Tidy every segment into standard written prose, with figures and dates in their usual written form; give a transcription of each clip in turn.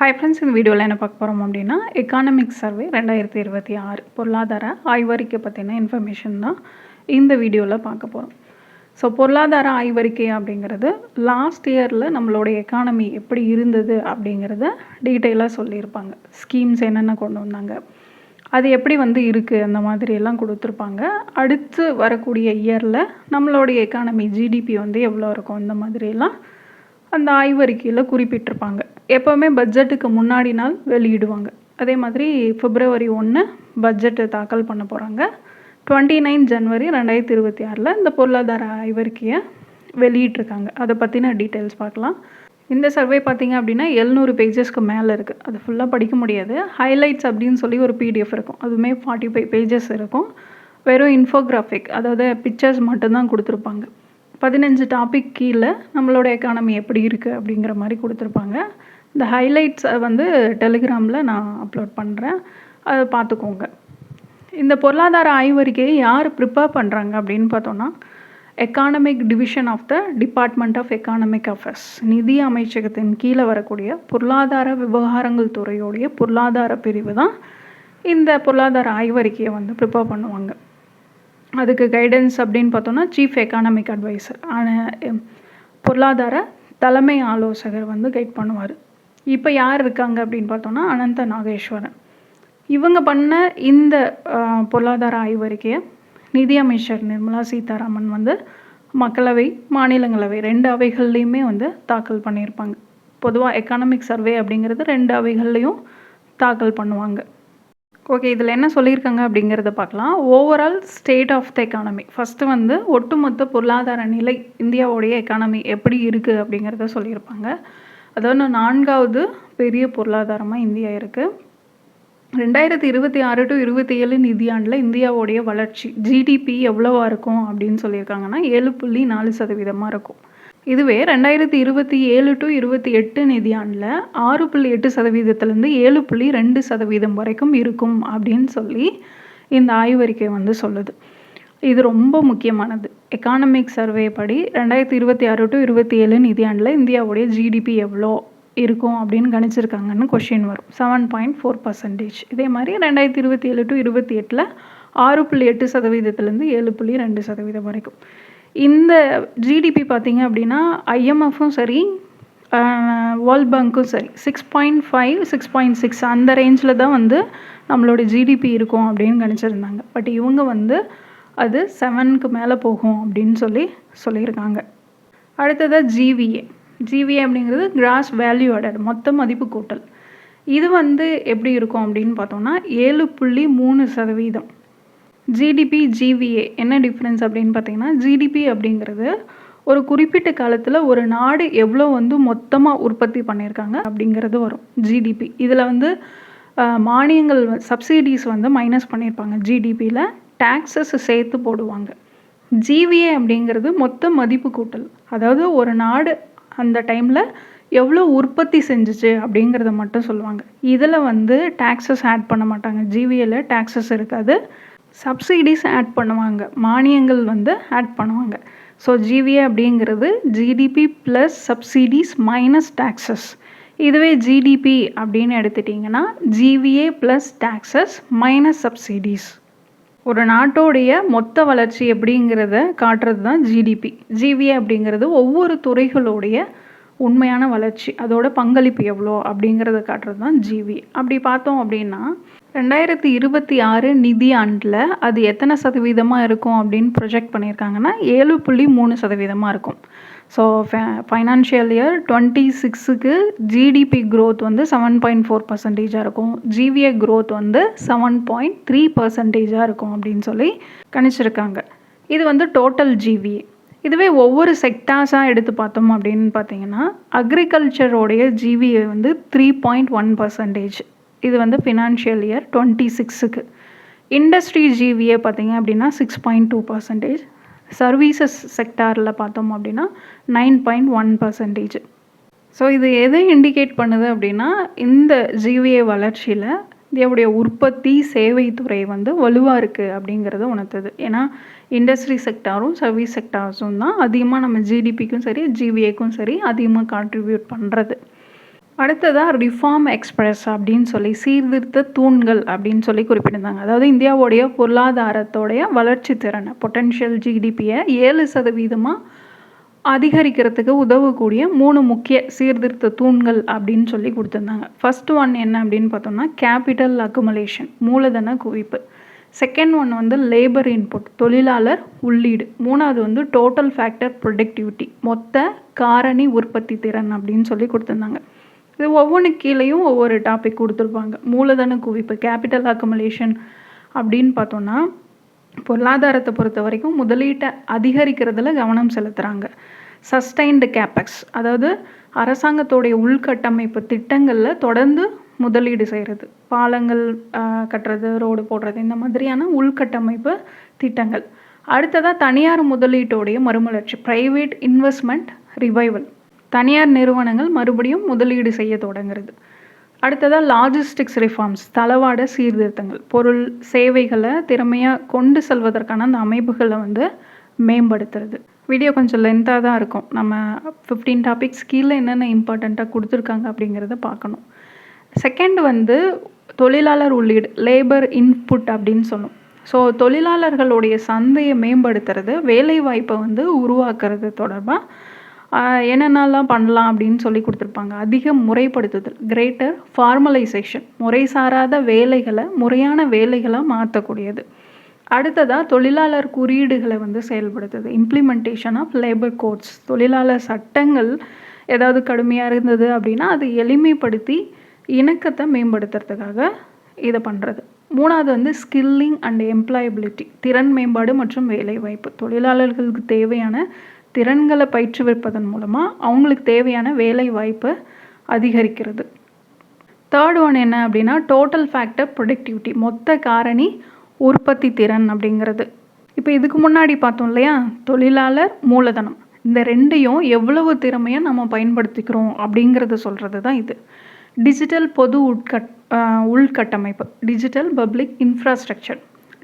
Hi friends, இந்த வீடியோவில் என்ன பார்க்க போகிறோம் அப்படின்னா எக்கானமிக் சர்வே 2026 பொருளாதார ஆய்வறிக்கை பற்றின இன்ஃபர்மேஷன் தான் இந்த வீடியோவில் பார்க்க போகிறோம். ஸோ பொருளாதார ஆய்வறிக்கை அப்படிங்கிறது லாஸ்ட் இயரில் நம்மளுடைய எக்கானமி எப்படி இருந்தது அப்படிங்கிறத டீட்டெயிலாக சொல்லியிருப்பாங்க. ஸ்கீம்ஸ் என்னென்ன கொண்டு வந்தாங்க, அது எப்படி இருக்குது, அந்த மாதிரியெல்லாம் கொடுத்துருப்பாங்க. அடுத்து வரக்கூடிய இயரில் நம்மளுடைய எக்கானமி ஜிடிபி எவ்வளோ இருக்கும், இந்த மாதிரியெல்லாம் அந்த ஆய்வறிக்கையில் குறிப்பிட்டிருப்பாங்க. எப்போவுமே பட்ஜெட்டுக்கு முன்னாடி நாள் வெளியிடுவாங்க. அதே மாதிரி February 1 பட்ஜெட்டு தாக்கல் பண்ண போகிறாங்க. 29 January 2026 இந்த பொருளாதார ஆய்வறிக்கையை வெளியிட்ருக்காங்க. அதை பற்றின டீட்டெயில்ஸ் பார்க்கலாம். இந்த சர்வே பார்த்திங்க அப்படின்னா 700 பேஜஸ்க்கு மேலே இருக்குது. அது ஃபுல்லாக படிக்க முடியாது. ஹைலைட்ஸ் அப்படின்னு சொல்லி ஒரு PDF இருக்கும், அதுவுமே 45 பேஜஸ் இருக்கும். வெறும் இன்ஃபோகிராஃபிக், அதாவது பிக்சர்ஸ் மட்டும்தான் கொடுத்துருப்பாங்க. 15 டாபிக் கீழே நம்மளோட எக்கானமி எப்படி இருக்குது அப்படிங்கிற மாதிரி கொடுத்துருப்பாங்க. இந்த ஹைலைட்ஸை டெலிகிராமில் நான் அப்லோட் பண்ணுறேன், அதை பார்த்துக்கோங்க. இந்த பொருளாதார ஆய்வறிக்கையை யார் ப்ரிப்பேர் பண்ணுறாங்க அப்படின்னு பார்த்தோன்னா, economic division of the department of economic affairs, நிதி அமைச்சகத்தின் கீழே வரக்கூடிய பொருளாதார விவகாரங்கள் துறையோடைய பொருளாதார பிரிவு தான் இந்த பொருளாதார ஆய்வறிக்கையை ப்ரிப்பேர் பண்ணுவாங்க. அதுக்கு கைடன்ஸ் அப்படின்னு பார்த்தோன்னா சீஃப் எக்கானமிக் அட்வைசர், பொருளாதார தலைமை ஆலோசகர் கைட் பண்ணுவார். இப்போ யார் இருக்காங்க அப்படின்னு பார்த்தோன்னா அனந்த நாகேஸ்வரன். இவங்க பண்ண இந்த பொருளாதார ஆய்வறிக்கையை நிதியமைச்சர் நிர்மலா சீதாராமன் மக்களவை மாநிலங்களவை 2 அவைகள்லேயுமே தாக்கல் பண்ணியிருப்பாங்க. பொதுவாக எக்கானமிக் சர்வே அப்படிங்கிறது 2 அவைகள்லேயும் தாக்கல் பண்ணுவாங்க. ஓகே, இதில் என்ன சொல்லியிருக்காங்க அப்படிங்கிறத பார்க்கலாம். Overall state of the economy first ஒட்டுமொத்த பொருளாதார நிலை இந்தியாவுடைய எக்கானமி எப்படி இருக்குது அப்படிங்கிறத சொல்லியிருப்பாங்க. அதாவது 4வது பெரிய பொருளாதாரமாக இந்தியா இருக்குது. 2026 to 27 நிதியாண்டில் இந்தியாவுடைய வளர்ச்சி ஜிடிபி எவ்வளோவா இருக்கும் அப்படின்னு சொல்லியிருக்காங்கன்னா 7.4% இருக்கும். இதுவே 2027 to 28 நிதியாண்டில் 6.8%லேருந்து 7.2% வரைக்கும் இருக்கும் அப்படின்னு சொல்லி இந்த ஆய்வறிக்கை சொல்லுது. இது ரொம்ப முக்கியமானது. எக்கானமிக் சர்வே படி 2026 to 27 நிதியாண்டில் இந்தியாவுடைய ஜிடிபி எவ்வளோ இருக்கும் அப்படின்னு கணிச்சிருக்காங்கன்னு கொஷின் வரும். 7.4%. இதே மாதிரி 2027 to 28 6.8%லேருந்து 7.2% வரைக்கும். இந்த ஜிடிபி பார்த்திங்க அப்படின்னா ஐஎம்எஃப்பும் சரி, வேர்ல்ட் பேங்க்கும் சரி 6.5 6.6 அந்த ரேஞ்சில் தான் நம்மளோட ஜிடிபி இருக்கும் அப்படின்னு கணிச்சிருந்தாங்க. பட் இவங்க அது 7க்கு மேலே போகும் அப்படின்னு சொல்லியிருக்காங்க. அடுத்ததாக ஜிவிஏ அப்படிங்கிறது கிராஸ் வேல்யூ ஆடட், மொத்த மதிப்பு கூட்டல். இது எப்படி இருக்கும் அப்படின்னு பார்த்தோம்னா 7.3%. ஜிடிபி ஜிவிஏ என்ன டிஃப்ரென்ஸ் அப்படின்னு பார்த்தீங்கன்னா, ஜிடிபி அப்படிங்கிறது ஒரு குறிப்பிட்ட காலத்தில் ஒரு நாடு எவ்வளோ மொத்தமாக உற்பத்தி பண்ணியிருக்காங்க அப்படிங்கிறது வரும் ஜிடிபி. இதில் மானியங்கள் சப்சிடிஸ் மைனஸ் பண்ணியிருப்பாங்க. ஜிடிபியில் டேக்ஸஸ் சேர்த்து போடுவாங்க. ஜிவிஏ அப்படிங்கிறது மொத்த மதிப்பு கூட்டல், அதாவது ஒரு நாடு அந்த டைமில் எவ்வளோ உற்பத்தி செஞ்சிச்சு அப்படிங்கிறத மட்டும் சொல்லுவாங்க. இதில் டேக்ஸஸ் ஆட் பண்ண மாட்டாங்க. ஜிவிஏல டேக்ஸஸ் இருக்காது, சப்சிடிஸ் ஆட் பண்ணுவாங்க, மானியங்கள் ஆட் பண்ணுவாங்க. ஸோ ஜிவிஏ அப்படிங்கிறது GDP plus subsidies minus taxes. இதுவே ஜிடிபி அப்படின்னு எடுத்துட்டிங்கன்னா GVA plus taxes minus subsidies. ஒரு நாட்டோடைய மொத்த வளர்ச்சி எப்படிங்கிறத காட்டுறது தான் ஜிடிபி. ஜிவிஏ அப்படிங்கிறது ஒவ்வொரு துறைகளுடைய உண்மையான வளர்ச்சி, அதோட பங்களிப்பு எவ்வளோ அப்படிங்கிறத காட்டுறது தான் ஜிவிஏ. அப்படி பார்த்தோம் அப்படின்னா 2026 நிதியாண்டில் அது எத்தனை சதவீதமாக இருக்கும் அப்படின்னு ப்ரொஜெக்ட் பண்ணியிருக்காங்கன்னா 7.3% இருக்கும். ஸோ ஃபைனான்ஷியல் இயர் 26க்கு ஜிடிபி க்ரோத் 7.4% இருக்கும். ஜிவிஏ க்ரோத் 7.3% இருக்கும் அப்படின்னு சொல்லி கணிச்சிருக்காங்க. இது டோட்டல் ஜிவிஏ. இதுவே ஒவ்வொரு செக்டார்ஸாக எடுத்து பார்த்தோம் அப்படின்னு பார்த்தீங்கன்னா, அக்ரிகல்ச்சரோடைய ஜிவிஏ 3.1%. இது ஃபினான்ஷியல் இயர் 26க்கு. இண்டஸ்ட்ரி ஜிவிஏ பார்த்திங்க அப்படின்னா 6.2%. சர்வீசஸ் செக்டாரில் பார்த்தோம் அப்படின்னா 9.1%. ஸோ இது எதை இண்டிகேட் பண்ணுது அப்படின்னா, இந்த ஜிவிஏ வளர்ச்சியில் இந்தியாவுடைய உற்பத்தி சேவைத்துறை வலுவாக இருக்குது அப்படிங்கிறத உணர்த்துது. ஏன்னா இண்டஸ்ட்ரி செக்டாரும் சர்வீஸ் செக்டார்ஸும் தான் அதிகமாக நம்ம ஜிடிபிக்கும் சரி ஜிவிஏக்கும் சரி அதிகமாக கான்ட்ரிபியூட் பண்ணுறது. அடுத்ததாக ரிஃபார்ம் எக்ஸ்பிரஸ் அப்படின்னு சொல்லி சீர்திருத்த தூண்கள் அப்படின்னு சொல்லி குறிப்பிட்டிருந்தாங்க. அதாவது இந்தியாவுடைய பொருளாதாரத்தோடைய வளர்ச்சி திறனை பொட்டென்ஷியல் ஜிடிபியை 7% அதிகரிக்கிறதுக்கு உதவக்கூடிய 3 முக்கிய சீர்திருத்த தூண்கள் அப்படின்னு சொல்லி கொடுத்துருந்தாங்க. ஃபர்ஸ்ட் ஒன் என்ன அப்படின்னு பார்த்தோம்னா கேபிட்டல் அக்குமுலேஷன், மூலதன குவிப்பு. செகண்ட் ஒன் வந்து லேபர் இன்புட், தொழிலாளர் உள்ளீடு. மூணாவது வந்து டோட்டல் ஃபேக்டர் ப்ரொடக்டிவிட்டி, மொத்த காரணி உற்பத்தி திறன் அப்படின்னு சொல்லி கொடுத்துருந்தாங்க. இது ஒவ்வொன்று கீழேயும் ஒவ்வொரு டாபிக் கொடுத்துருப்பாங்க. மூலதன குவிப்பு கேபிட்டல் அக்குமுலேஷன் அப்படின்னு பார்த்தோன்னா பொருளாதாரத்தை பொறுத்த வரைக்கும் முதலீட்டை அதிகரிக்கிறதுல கவனம் செலுத்துகிறாங்க. சஸ்டைன்டு கேபெக்ஸ், அதாவது அரசாங்கத்தோடைய உள்கட்டமைப்பு திட்டங்களில் தொடர்ந்து முதலீடு செய்கிறது. பாலங்கள் கட்டுறது, ரோடு போடுறது, இந்த மாதிரியான உள்கட்டமைப்பு திட்டங்கள். அடுத்ததாக தனியார் முதலீட்டோடைய மறுமலர்ச்சி, ப்ரைவேட் இன்வெஸ்ட்மெண்ட் ரிவைவல். தனியார் நிறுவனங்கள் மறுபடியும் முதலீடு செய்ய தொடங்குறது. அடுத்ததாக லாஜிஸ்டிக்ஸ் ரிஃபார்ம்ஸ், தளவாட சீர்திருத்தங்கள். பொருள் சேவைகளை திறமையாக கொண்டு செல்வதற்கான அந்த அமைப்புகளை வந்து மேம்படுத்துறது. வீடியோ கொஞ்சம் லென்த்தாக தான் இருக்கும். நம்ம 15 டாபிக்ஸ் கீழே என்னென்ன இம்பார்ட்டண்ட்டாக கொடுத்துருக்காங்க அப்படிங்கிறத பார்க்கணும். செகண்ட் வந்து தொழிலாளர் உள்ளீடு, லேபர் இன்புட் அப்படின்னு சொல்லும். ஸோ தொழிலாளர்களுடைய சந்தையை மேம்படுத்துறது, வேலைவாய்ப்பை வந்து உருவாக்குறது தொடர்பாக என்னென்னலாம் பண்ணலாம் அப்படின்னு சொல்லி கொடுத்துருப்பாங்க. அதிக முறைப்படுத்துதல், கிரேட்டர் ஃபார்மலைசேஷன், முறை சாராத வேலைகளை முறையான வேலைகளாக மாற்றக்கூடியது. அடுத்ததாக தொழிலாளர் குறியீடுகளை வந்து செயல்படுத்துது, இம்ப்ளிமெண்டேஷன் ஆஃப் லேபர் கோட்ஸ். தொழிலாளர் சட்டங்கள் ஏதாவது கடுமையாக இருந்தது அப்படின்னா அது எளிமைப்படுத்தி இணக்கத்தை மேம்படுத்துறதுக்காக இதை பண்ணுறது. மூணாவது வந்து ஸ்கில்லிங் அண்ட் எம்ப்ளாயபிலிட்டி, திறன் மேம்பாடு மற்றும் வேலைவாய்ப்பு. தொழிலாளர்களுக்கு தேவையான திறன்களை பயிற்றுவிப்பதன் மூலமாக அவங்களுக்கு தேவையான வேலை வாய்ப்பை அதிகரிக்கிறது. தேர்ட் ஒன் என்ன அப்படின்னா டோட்டல் ஃபேக்டர் ப்ரொடக்டிவிட்டி, மொத்த காரணி உற்பத்தி திறன் அப்படிங்கிறது. இப்போ இதுக்கு முன்னாடி பார்த்தோம் இல்லையா, தொழிலாளர் மூலதனம், இந்த ரெண்டையும் எவ்வளவு திறமையாக நம்ம பயன்படுத்திக்கிறோம் அப்படிங்கிறத சொல்கிறது தான் இது. டிஜிட்டல் பொது உள்கட்டமைப்பு, டிஜிட்டல் பப்ளிக் இன்ஃப்ராஸ்ட்ரக்சர்,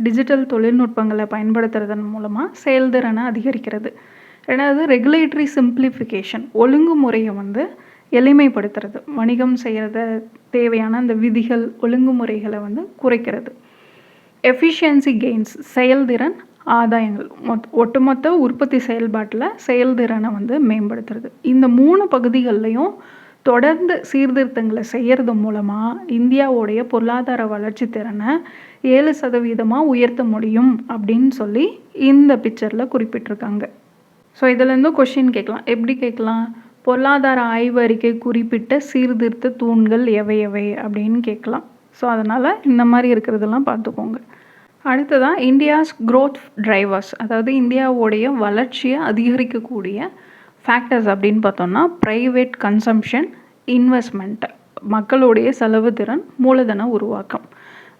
டிஜிட்டல் தொழில்நுட்பங்களை பயன்படுத்துறதன் மூலமாக செயல்திறனை அதிகரிக்கிறது. ரெண்டாவது ரெகுலேட்டரி சிம்பிளிஃபிகேஷன், ஒழுங்குமுறையை வந்து எளிமைப்படுத்துறது, வணிகம் செய்கிறத தேவையான அந்த விதிகள் ஒழுங்குமுறைகளை வந்து குறைக்கிறது. எஃபிஷியன்சி கெயின்ஸ், செயல்திறன் ஆதாயங்கள், ஒட்டுமொத்த உற்பத்தி செயல்பாட்டில் செயல்திறனை வந்து மேம்படுத்துறது. இந்த 3 பகுதிகள்லையும் தொடர்ந்து சீர்திருத்தங்களை செய்கிறது மூலமாக இந்தியாவுடைய பொருளாதார வளர்ச்சி திறனை 7% உயர்த்த முடியும் அப்படின்னு சொல்லி இந்த பிக்சரில் குறிப்பிட்டிருக்காங்க. ஸோ இதிலேருந்தும் கொஷின் கேட்கலாம். எப்படி கேட்கலாம்? பொருளாதார ஆய்வு அறிக்கை குறிப்பிட்ட சீர்திருத்த தூண்கள் எவை எவை அப்படின்னு கேட்கலாம். ஸோ அதனால் இந்த மாதிரி இருக்கிறதெல்லாம் பார்த்துக்கோங்க. அடுத்ததான் இந்தியாஸ் க்ரோத் டிரைவர்ஸ், அதாவது இந்தியாவுடைய வளர்ச்சியை அதிகரிக்கக்கூடிய ஃபேக்டர்ஸ் அப்படின்னு பார்த்தோம்னா ப்ரைவேட் கன்சம்ஷன், இன்வெஸ்ட்மெண்ட், மக்களுடைய செலவு திறன், மூலதன உருவாக்கம்.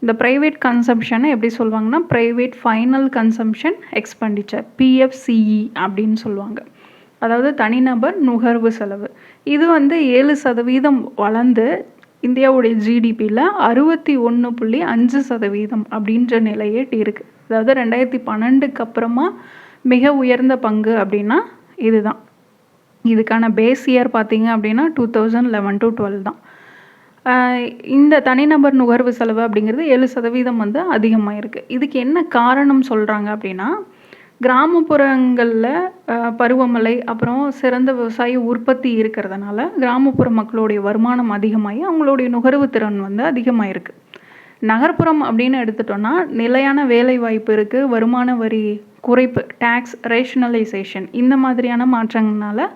இந்த ப்ரைவேட் கன்சம்ஷனை எப்படி சொல்லுவாங்கன்னா private final consumption expenditure, PFCE அப்படின்னு சொல்லுவாங்க. அதாவது தனிநபர் நுகர்வு செலவு. இது வந்து 7% வளர்ந்து இந்தியாவுடைய ஜிடிபியில் 61.5% அப்படின்ற நிலையே இருக்குது. அதாவது 2012க்கு அப்புறமா மிக உயர்ந்த பங்கு அப்படின்னா இதுதான். இதுக்கான பேஸ் இயர் பார்த்திங்க அப்படின்னா 2011 to 12 தான். இந்த தனிநபர் நுகர்வு செலவு அப்படிங்கிறது 7% வந்து அதிகமாக இருக்குது. இதுக்கு என்ன காரணம் சொல்கிறாங்க அப்படின்னா கிராமப்புறங்களில் பருவமழை அப்புறம் சிறந்த விவசாய உற்பத்தி இருக்கிறதுனால கிராமப்புற மக்களுடைய வருமானம் அதிகமாகி அவங்களுடைய நுகர்வு திறன் வந்து அதிகமாக இருக்குது. நகர்ப்புறம் அப்படின்னு எடுத்துட்டோன்னா நிலையான வேலை வாய்ப்பு இருக்குது, வருமான வரி குறைப்பு, டேக்ஸ் ரேஷனலைசேஷன், இந்த மாதிரியான மாற்றங்களால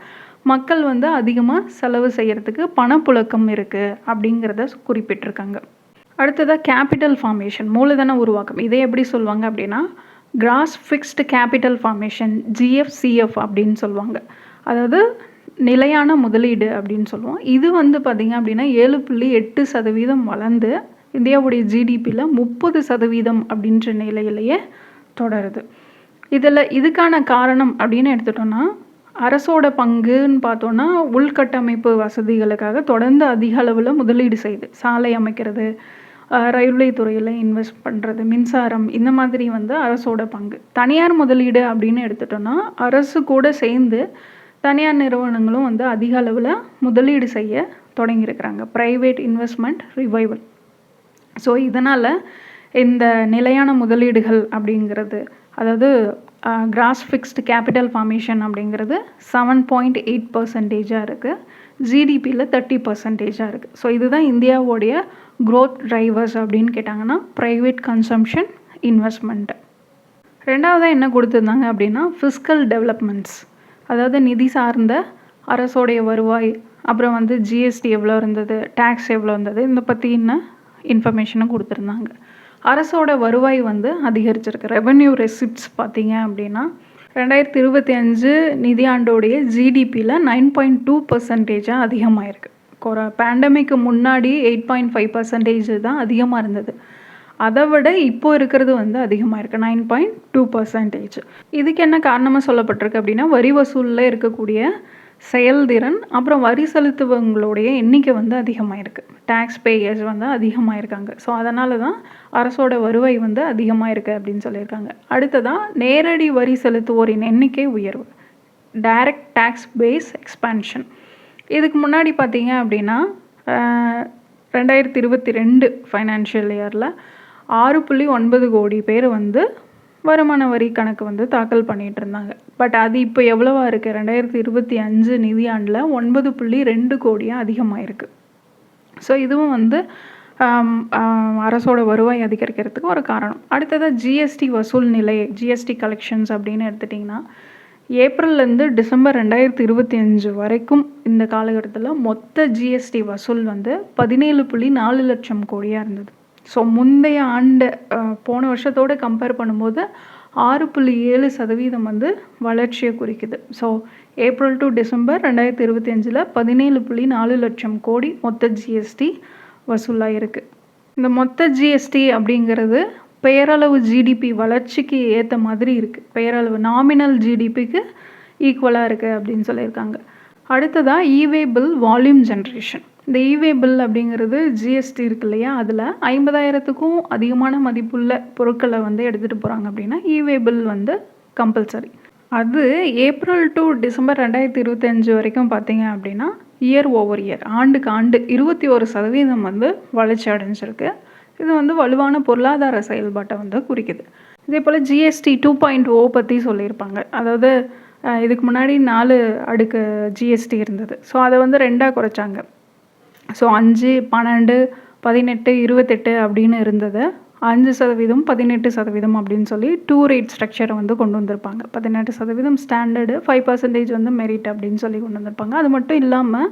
மக்கள் வந்து அதிகமாக செலவு செய்கிறதுக்கு பணப்புழக்கம் இருக்குது அப்படிங்கிறத குறிப்பிட்டிருக்காங்க. அடுத்ததாக கேபிட்டல் ஃபார்மேஷன், மூலதன உருவாக்கம். இதை எப்படி சொல்லுவாங்க அப்படின்னா cross fixed capital formation, GFCF அப்படின்னு சொல்லுவாங்க. அதாவது நிலையான முதலீடு அப்படின்னு சொல்லுவோம். இது வந்து பார்த்திங்க அப்படின்னா 7.8% வளர்ந்து இந்தியாவுடைய ஜிடிபியில் 30% அப்படின்ற நிலையிலேயே தொடருது. இதுக்கான காரணம் அப்படின்னு எடுத்துட்டோன்னா அரசோட பங்குன்னு பார்த்தோன்னா உள்கட்டமைப்பு வசதிகளுக்காக தொடர்ந்து அதிக அளவில் முதலீடு செய்யுது. சாலை அமைக்கிறது, ரயில்வே துறையில் இன்வெஸ்ட் பண்ணுறது, மின்சாரம், இந்த மாதிரி வந்து அரசோட பங்கு. தனியார் முதலீடு அப்படின்னு எடுத்துட்டோன்னா அரசு கூட சேர்ந்து தனியார் நிறுவனங்களும் வந்து அதிக அளவில் முதலீடு செய்ய தொடங்கியிருக்கிறாங்க, ப்ரைவேட் இன்வெஸ்ட்மெண்ட் ரிவைவல். ஸோ இதனால் இந்த நிலையான முதலீடுகள் அப்படிங்கிறது, அதாவது கிராஸ் ஃபிக்ஸ்டு கேபிட்டல் ஃபார்மேஷன் அப்படிங்கிறது 7.8% இருக்குது. ஜிடிபியில் 30% இருக்குது. ஸோ இதுதான் இந்தியாவோடைய க்ரோத் ட்ரைவர்ஸ் அப்படின்னு கேட்டாங்கன்னா ப்ரைவேட் கன்சம்ஷன், இன்வெஸ்ட்மெண்ட்டு. ரெண்டாவதாக என்ன கொடுத்துருந்தாங்க அப்படின்னா ஃபிஸ்கல் டெவலப்மெண்ட்ஸ், அதாவது நிதி சார்ந்த அரசோடைய வருவாய், அப்புறம் வந்து ஜிஎஸ்டி எவ்வளோ இருந்தது, டேக்ஸ் எவ்வளோ இருந்தது, இந்த பற்றின இன்ஃபர்மேஷனும் கொடுத்துருந்தாங்க. அரசோட வருவாய் வந்து அதிகரிச்சிருக்கு. ரெவென்யூ ரெசிப்ட்ஸ் பார்த்தீங்க அப்படின்னா 2025 நிதியாண்டோடைய ஜிடிபியில் 9.2% அதிகமாகிருக்கு. பேண்டமிக்கு முன்னாடி 8.5% தான் அதிகமாக இருந்தது. அதை விட இப்போ இருக்கிறது வந்து அதிகமாக இருக்குது, 9.2%. இதுக்கு என்ன காரணமாக சொல்லப்பட்டிருக்கு அப்படின்னா வரி வசூலில் இருக்கக்கூடிய செயல்திறன், அப்புறம் வரி செலுத்துவங்களுடைய எண்ணிக்கை வந்து அதிகமாக இருக்குது. டேக்ஸ் பேயர்ஸ் வந்து அதிகமாக இருக்காங்க. ஸோ அதனால தான் அரசோட வருவாய் வந்து அதிகமாக இருக்குது அப்படின்னு சொல்லியிருக்காங்க. அடுத்ததான் நேரடி வரி செலுத்துவோரின் எண்ணிக்கை உயர்வு, டைரக்ட் டேக்ஸ் பேஸ் எக்ஸ்பான்ஷன். இதுக்கு முன்னாடி பார்த்தீங்க அப்படின்னா 2022 ஃபைனான்ஷியல் இயரில் 6.9 கோடி பேர் வந்து வருமான வரி கணக்கு வந்து தாக்கல் பண்ணிகிட்டு இருந்தாங்க. பட் அது இப்போ எவ்வளவா இருக்குது, 2025 நிதியாண்டில் 9.2 கோடியாக அதிகமாக இருக்குது. ஸோ இதுவும் வந்து அரசோட வருவாய் அதிகரிக்கிறதுக்கு ஒரு காரணம். அடுத்ததாக ஜிஎஸ்டி வசூல் நிலை, ஜிஎஸ்டி கலெக்ஷன்ஸ் அப்படின்னு எடுத்துட்டிங்கன்னா ஏப்ரல்லேருந்து டிசம்பர் 2025 வரைக்கும் இந்த காலகட்டத்தில் மொத்த ஜிஎஸ்டி வசூல் வந்து 17.4 லட்சம் கோடியாக இருந்தது. ஸோ முந்தைய ஆண்டு போன வருஷத்தோடு கம்பேர் பண்ணும்போது 6.7% வந்து வளர்ச்சியை குறிக்குது. ஸோ ஏப்ரல் டு டிசம்பர் 2025 17.4 லட்சம் கோடி மொத்த ஜிஎஸ்டி வசூலாக இருக்குது. இந்த மொத்த ஜிஎஸ்டி அப்படிங்கிறது பெயரளவு ஜிடிபி வளர்ச்சிக்கு ஏற்ற மாதிரி இருக்குது. பெயரளவு நாமினல் ஜிடிபிக்கு ஈக்குவலாக இருக்குது அப்படின்னு சொல்லியிருக்காங்க. அடுத்ததாக இவே பில் வால்யூம் ஜென்ரேஷன். இந்த இவே பில் அப்படிங்கிறது ஜிஎஸ்டி இருக்கு இல்லையா, அதில் 50,000க்கும் அதிகமான மதிப்புள்ள பொருட்களை வந்து எடுத்துகிட்டு போகிறாங்க அப்படின்னா இவே பில் வந்து கம்பல்சரி. அது ஏப்ரல் டு டிசம்பர் 2025 வரைக்கும் பார்த்தீங்க அப்படின்னா இயர் ஓவர் இயர், ஆண்டுக்கு ஆண்டு 21% வந்து வளர்ச்சி அடைஞ்சிருக்கு. இது வந்து வலுவான பொருளாதார செயல்பாட்டை வந்து குறிக்குது. இதே போல் ஜிஎஸ்டி 2.0 பற்றி சொல்லியிருப்பாங்க. அதாவது இதுக்கு முன்னாடி 4 அடுக்கு ஜிஎஸ்டி இருந்தது. ஸோ அதை வந்து 2ஆக குறைச்சாங்க. ஸோ 5, 12, 18, 28 அப்படின்னு இருந்தது. 5%, 18% அப்படின்னு சொல்லி 2 ரேட் ஸ்ட்ரக்சரை வந்து கொண்டு வந்திருப்பாங்க. 18% ஸ்டாண்டர்டு, 5% வந்து மெரிட் அப்படின்னு சொல்லி கொண்டு வந்திருப்பாங்க. அது மட்டும் இல்லாமல்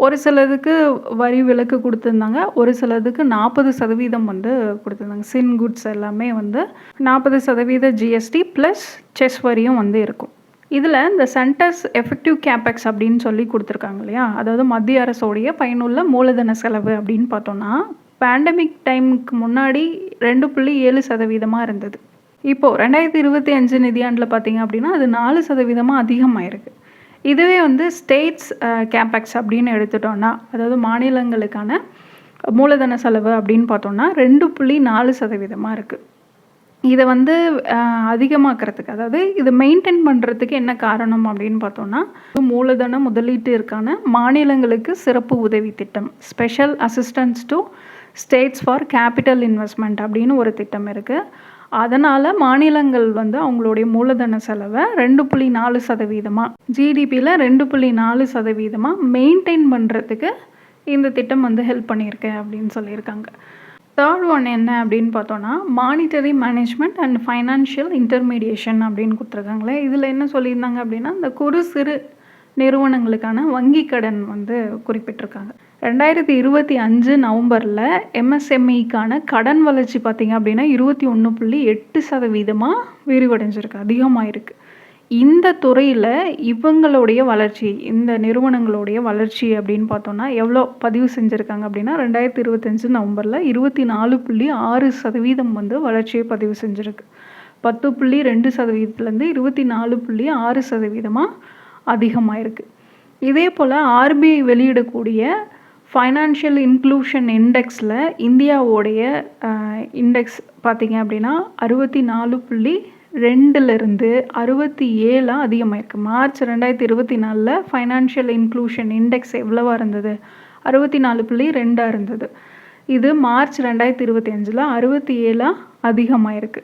ஒரு சிலதுக்கு வரி விலக்கு கொடுத்துருந்தாங்க, ஒரு சிலதுக்கு 40% வந்து கொடுத்துருந்தாங்க. சின் குட்ஸ் எல்லாமே வந்து 40% ஜிஎஸ்டி ப்ளஸ் செஸ் வரியும் வந்து இருக்கும். இதில் இந்த சென்டர்ஸ் எஃபெக்டிவ் கேபெக்ஸ் அப்படின்னு சொல்லி கொடுத்துருக்காங்க இல்லையா, அதாவது மத்திய அரசோடைய பயனுள்ள மூலதன செலவு அப்படின்னு பார்த்தோன்னா பேண்டமிக் டைமுக்கு முன்னாடி 2.7% இருந்தது. இப்போது 2025 நிதியாண்டில் பார்த்தீங்க அப்படின்னா அது 4% அதிகமாக இருக்குது. இதுவே வந்து ஸ்டேட்ஸ் கேபெக்ஸ் அப்படின்னு எடுத்துட்டோன்னா, அதாவது மாநிலங்களுக்கான மூலதன செலவு அப்படின்னு பார்த்தோன்னா 2.4% இருக்குது. இதை வந்து அதிகமாக்கிறதுக்கு, அதாவது இதை மெயின்டைன் பண்ணுறதுக்கு என்ன காரணம் அப்படின்னு பார்த்தோன்னா மூலதன முதலீட்டிற்கான மாநிலங்களுக்கு சிறப்பு உதவி திட்டம், special assistance to states for capital investment அப்படின்னு ஒரு திட்டம் இருக்குது. அதனால் மாநிலங்கள் வந்து அவங்களுடைய மூலதன செலவை 2.4% ஜிடிபியில் 2.4% மெயின்டைன் பண்ணுறதுக்கு இந்த திட்டம் வந்து ஹெல்ப் பண்ணியிருக்கு அப்படின்னு சொல்லியிருக்காங்க. தேர்ட் ஒன் என்ன அப்படின்னு பார்த்தோன்னா மானிட்டரி மேனேஜ்மெண்ட் அண்ட் ஃபைனான்ஷியல் இன்டர்மீடியேஷன் அப்படின்னு கொடுத்துருக்காங்களே. இதில் என்ன சொல்லியிருந்தாங்க அப்படின்னா இந்த குறு சிறு நிறுவனங்களுக்கான வங்கி கடன் வந்து குறிப்பிட்டிருக்காங்க. 2025 நவம்பரில் எம்எஸ்எம்இக்கான கடன் வளர்ச்சி பார்த்திங்க அப்படின்னா 21.8% விரிவடைஞ்சிருக்கு, அதிகமாக இருக்குது. இந்த துறையில் இவங்களுடைய வளர்ச்சி, இந்த நிறுவனங்களுடைய வளர்ச்சி அப்படின்னு பார்த்தோன்னா எவ்வளோ பதிவு செஞ்சுருக்காங்க அப்படின்னா 2025 நவம்பரில் 24.6% வந்து வளர்ச்சியை பதிவு செஞ்சுருக்கு. 10.2%லேருந்து 24.6% அதிகமாக இருக்குது. இதே போல் ஆர்பிஐ வெளியிடக்கூடிய ஃபைனான்ஷியல் இன்க்ளூஷன் இண்டெக்ஸில் இந்தியாவோடைய இண்டெக்ஸ் பார்த்திங்க அப்படின்னா 64.2லேருந்து 67 அதிகமாக இருக்குது. மார்ச் 2024 ஃபைனான்ஷியல் இன்க்ளூஷன் இண்டெக்ஸ் எவ்வளவா இருந்தது, 64.2 இருந்தது. இது மார்ச் 2025 67 அதிகமாயிருக்கு.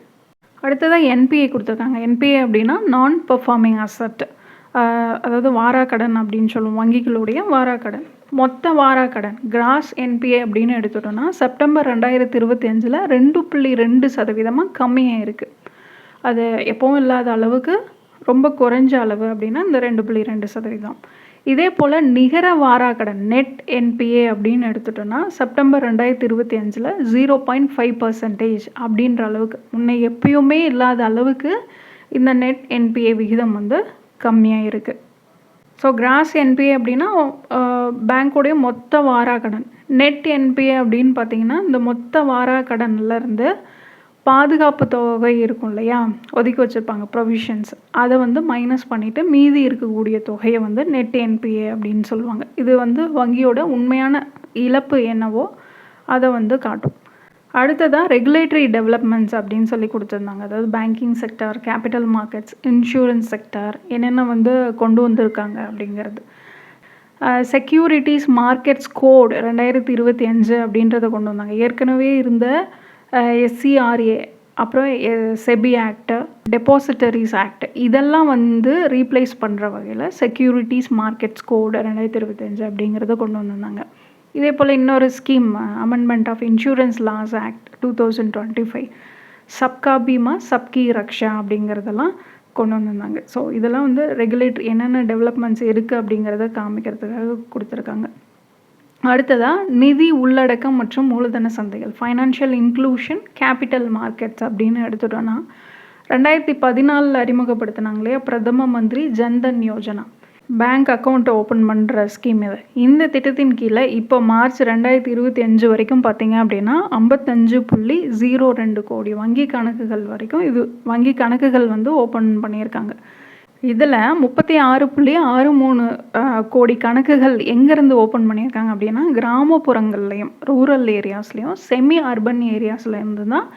அடுத்ததாக என்பிஏ கொடுத்துருக்காங்க. என்பிஏ அப்படின்னா நான் பெர்ஃபார்மிங் அசட், அதாவது வாராக்கடன் அப்படின்னு சொல்லுவோம். வங்கிகளுடைய வாராக்கடன், மொத்த வாராக்கடன் கிராஸ் என்பிஏ அப்படின்னு எடுத்துட்டோம்னா செப்டம்பர் 2025 2.2% கம்மியாக இருக்குது. அது எப்பவும் இல்லாத அளவுக்கு ரொம்ப குறைஞ்ச அளவு அப்படின்னா இந்த 2.2%. இதே போல் நிகர வாராக்கடன் நெட் என்பிஏ அப்படின்னு எடுத்துட்டோன்னா செப்டம்பர் 2025 0.5% அப்படின்ற அளவுக்கு, முன்ன எப்பயுமே இல்லாத அளவுக்கு இந்த நெட் என்பிஏ விகிதம் வந்து கம்மியாக இருக்குது. ஸோ கிராஸ் என்பிஏ அப்படின்னா பேங்க்கோடைய மொத்த வாராக்கடன். நெட் என்பிஏ அப்படின்னு பார்த்தீங்கன்னா இந்த மொத்த வாராக்கடன்லேருந்து பாதுகாப்பு தொகை இருக்கும் இல்லையா, ஒதுக்கி வச்சுருப்பாங்க ப்ரொவிஷன்ஸ், அதை வந்து மைனஸ் பண்ணிவிட்டு மீதி இருக்கக்கூடிய தொகையை வந்து நெட் என்பிஏ அப்படின்னு சொல்லுவாங்க. இது வந்து வங்கியோட உண்மையான இழப்பு என்னவோ அதை வந்து காட்டும். அடுத்ததாக ரெகுலேட்டரி டெவலப்மெண்ட்ஸ் அப்படின்னு சொல்லி கொடுத்துருந்தாங்க. அதாவது banking sector, capital markets, insurance sector என்னென்ன வந்து கொண்டு வந்திருக்காங்க அப்படிங்கிறது. செக்யூரிட்டிஸ் மார்க்கெட்ஸ் கோட் 2025 அப்படின்றத கொண்டு வந்தாங்க. ஏற்கனவே இருந்த SCRA, அப்புறம் செபி ஆக்ட், டெபாசிட்டரிஸ் ஆக்ட், இதெல்லாம் வந்து ரீப்ளேஸ் பண்ணுற வகையில் செக்யூரிட்டிஸ் மார்க்கெட்ஸ் கோட் 2025 அப்படிங்கிறத கொண்டு வந்திருந்தாங்க. இதே போல் இன்னொரு scheme amendment of insurance laws act 2025, Sabka Bima Sabki Raksha அப்படிங்கிறதெல்லாம் கொண்டு வந்திருந்தாங்க. ஸோ இதெல்லாம் வந்து ரெகுலேட்டரி என்னென்ன டெவலப்மெண்ட்ஸ் இருக்குது அப்படிங்கிறத காமிக்கிறதுக்காக கொடுத்துருக்காங்க. அடுத்ததாக நிதி உள்ளடக்கம் மற்றும் மூலதன சந்தைகள், ஃபைனான்ஷியல் இன்க்ளூஷன் கேபிட்டல் மார்க்கெட்ஸ் அப்படின்னு எடுத்துட்டோன்னா 2014 அறிமுகப்படுத்தினாங்க இல்லையா பிரதம மந்திரி ஜன்தன் யோஜனா, பேங்க் அக்கௌண்ட்டை ஓப்பன் பண்ணுற ஸ்கீம். இந்த திட்டத்தின் கீழே இப்போ மார்ச் 2025 வரைக்கும் பார்த்தீங்க அப்படின்னா 55.02 கோடி வங்கி கணக்குகள் வரைக்கும் வங்கி கணக்குகள் வந்து ஓப்பன் பண்ணியிருக்காங்க. இதில் 36.63 கோடி கணக்குகள் எங்கேருந்து ஓப்பன் பண்ணியிருக்காங்க அப்படின்னா கிராமப்புறங்கள்லையும் ரூரல் ஏரியாஸ்லேயும் செமி அர்பன் ஏரியாஸ்லேருந்து தான்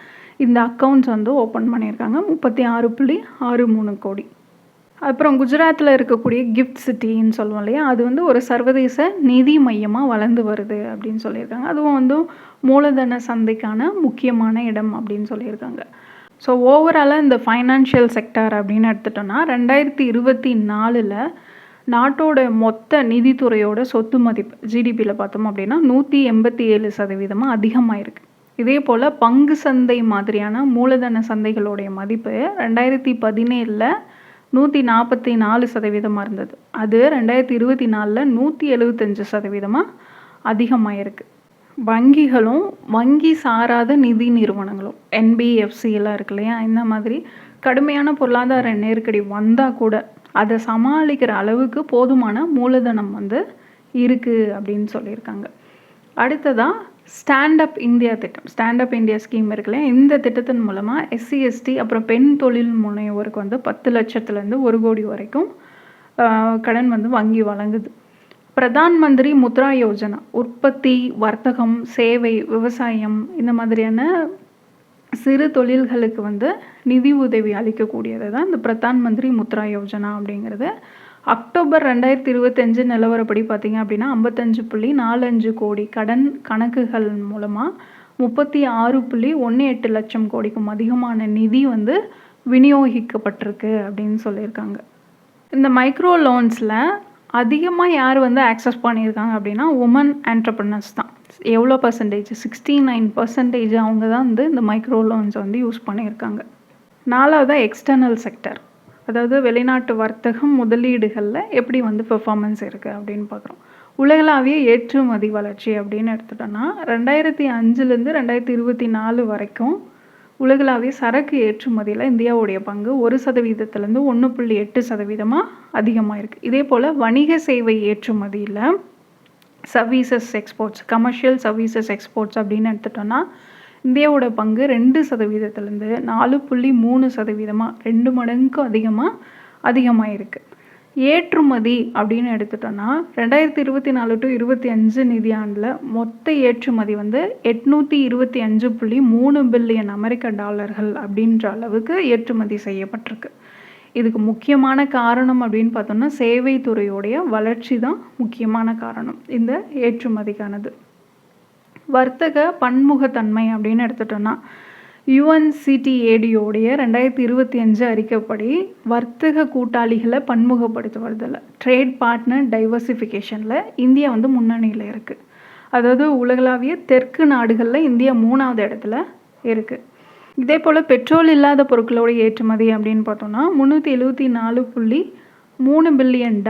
இந்த அக்கௌண்ட்ஸ் வந்து ஓப்பன் பண்ணியிருக்காங்க. 36.63 கோடி. அப்புறம் குஜராத்தில் இருக்கக்கூடிய கிஃப்ட் சிட்டின்னு சொல்லுவோம் இல்லையா, அது வந்து ஒரு சர்வதேச நிதி மையமாக வளர்ந்து வருது அப்படின்னு சொல்லியிருக்காங்க. அதுவும் வந்து மூலதன சந்தைக்கான முக்கியமான இடம் அப்படின்னு சொல்லியிருக்காங்க. ஸோ ஓவராலாக இந்த ஃபைனான்ஷியல் செக்டார் அப்படின்னு எடுத்துட்டோன்னா 2024 நாட்டோட மொத்த நிதித்துறையோட சொத்து மதிப்பு ஜிடிபியில் பார்த்தோம் அப்படின்னா 187% அதிகமாக இருக்குது. இதே போல் பங்கு சந்தை மாதிரியான மூலதன சந்தைகளுடைய மதிப்பு 2017 144% இருந்தது. அது 2024 175% அதிகமாக இருக்குது. வங்கிகளும் வங்கி சாராத நிதி நிறுவனங்களும் NBFC எல்லாம் இருக்கு இல்லையா, இந்த மாதிரி கடுமையான பொருளாதார நெருக்கடி வந்தால் கூட அதை சமாளிக்கிற அளவுக்கு போதுமான மூலதனம் வந்து இருக்குது அப்படின்னு சொல்லியிருக்காங்க. அடுத்ததாக ஸ்டாண்டப் இந்தியா திட்டம், ஸ்டாண்டப் இந்தியா ஸ்கீம் இருக்குல்ல, இந்த திட்டத்தின் மூலமாக SC ST அப்புறம் பெண் தொழில் முனைவோருக்கு வந்து 10 லட்சத்துலேருந்து 1 கோடி வரைக்கும் கடன் வந்து வங்கி வழங்குது. பிரதான் மந்திரி முத்ரா யோஜனா உற்பத்தி, வர்த்தகம், சேவை, விவசாயம் இந்த மாதிரியான சிறு தொழில்களுக்கு வந்து நிதி உதவி அளிக்கக்கூடியது தான் இந்த பிரதான் மந்திரி முத்ரா யோஜனா அப்படிங்கிறது. அக்டோபர் 2025 நிலவரப்படி பார்த்திங்க அப்படின்னா 55.45 கோடி கடன் கணக்குகள் மூலமாக 36.18 லட்சம் கோடிக்கும் அதிகமான நிதி வந்து விநியோகிக்கப்பட்டிருக்கு அப்படின்னு சொல்லியிருக்காங்க. இந்த மைக்ரோ லோன்ஸில் அதிகமாக யார் வந்து ஆக்சஸ் பண்ணியிருக்காங்க அப்படின்னா உமன் என்டர்பிரினர்ஸ் தான். எவ்வளோ பர்சன்டேஜ்? 69% அவங்க தான் வந்து இந்த மைக்ரோ லோன்ஸை வந்து யூஸ் பண்ணியிருக்காங்க. 4வது எக்ஸ்டர்னல் செக்டர், அதாவது வெளிநாட்டு வர்த்தகம் முதலீடுகளில் எப்படி வந்து பெர்ஃபார்மன்ஸ் இருக்குது அப்படின்னு பார்க்குறோம். உலகளாவிய ஏற்றுமதி வளர்ச்சி அப்படின்னு எடுத்துட்டோன்னா 2005 2024 வரைக்கும் உலகளாவிய சரக்கு ஏற்றுமதியில் இந்தியாவுடைய பங்கு 1% 1.8% அதிகமாக இருக்குது. இதே போல் வணிக சேவை ஏற்றுமதியில் services exports, commercial services exports அப்படின்னு எடுத்துட்டோன்னா இந்தியாவோட பங்கு 2% 4.3%, 2 மடங்கு அதிகமாக இருக்குது. ஏற்றுமதி அப்படின்னு எடுத்துட்டோன்னா 2024 to 2025 நிதியாண்டில் மொத்த ஏற்றுமதி வந்து $825.3 பில்லியன் அப்படின்ற அளவுக்கு ஏற்றுமதி செய்யப்பட்டிருக்கு. இதுக்கு முக்கியமான காரணம் அப்படின்னு பார்த்தோம்னா சேவை துறையோடைய வளர்ச்சி தான் முக்கியமான காரணம் இந்த ஏற்றுமதிக்கானது. வர்த்தக பன்முகத்தன்மை அப்படின்னு எடுத்துட்டோம்னா UNCTADயோடைய 2025 அறிக்கைப்படி வர்த்தக கூட்டாளிகளை பன்முகப்படுத்துவதில் ட்ரேட் பார்ட்னர் டைவர்சிஃபிகேஷனில் இந்தியா வந்து முன்னணியில் இருக்குது. அதாவது உலகளாவிய தெற்கு நாடுகளில் இந்தியா 3வது இடத்துல இருக்குது. இதே போல் பெட்ரோல் இல்லாத பொருட்களோட ஏற்றுமதி அப்படின்னு பார்த்தோம்னா $374.3 பில்லியன்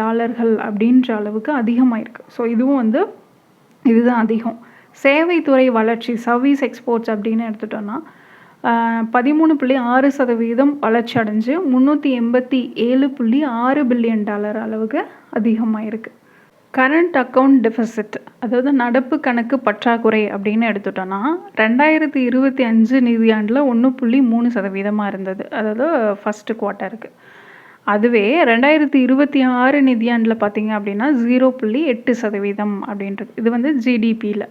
அப்படின்ற அளவுக்கு அதிகமாக இருக்குது. ஸோ இதுதான் அதிகம். சேவைத்துறை வளர்ச்சி சர்வீஸ் எக்ஸ்போர்ட்ஸ் அப்படின்னு எடுத்துட்டோன்னா 13.6% வளர்ச்சி அடைஞ்சு $387.6 பில்லியன் அளவுக்கு அதிகமாக இருக்குது. கரண்ட் அக்கௌண்ட் டெஃபிசிட் அதாவது நடப்பு கணக்கு பற்றாக்குறை அப்படின்னு எடுத்துட்டோன்னா 2025 நிதியாண்டில் 1.3% இருந்தது. அதாவது ஃபஸ்ட்டு குவார்ட்டருக்கு. அதுவே 2026 நிதியாண்டில் பார்த்திங்க அப்படின்னா 0.8% அப்படின்றது. இது வந்து ஜிடிபியில்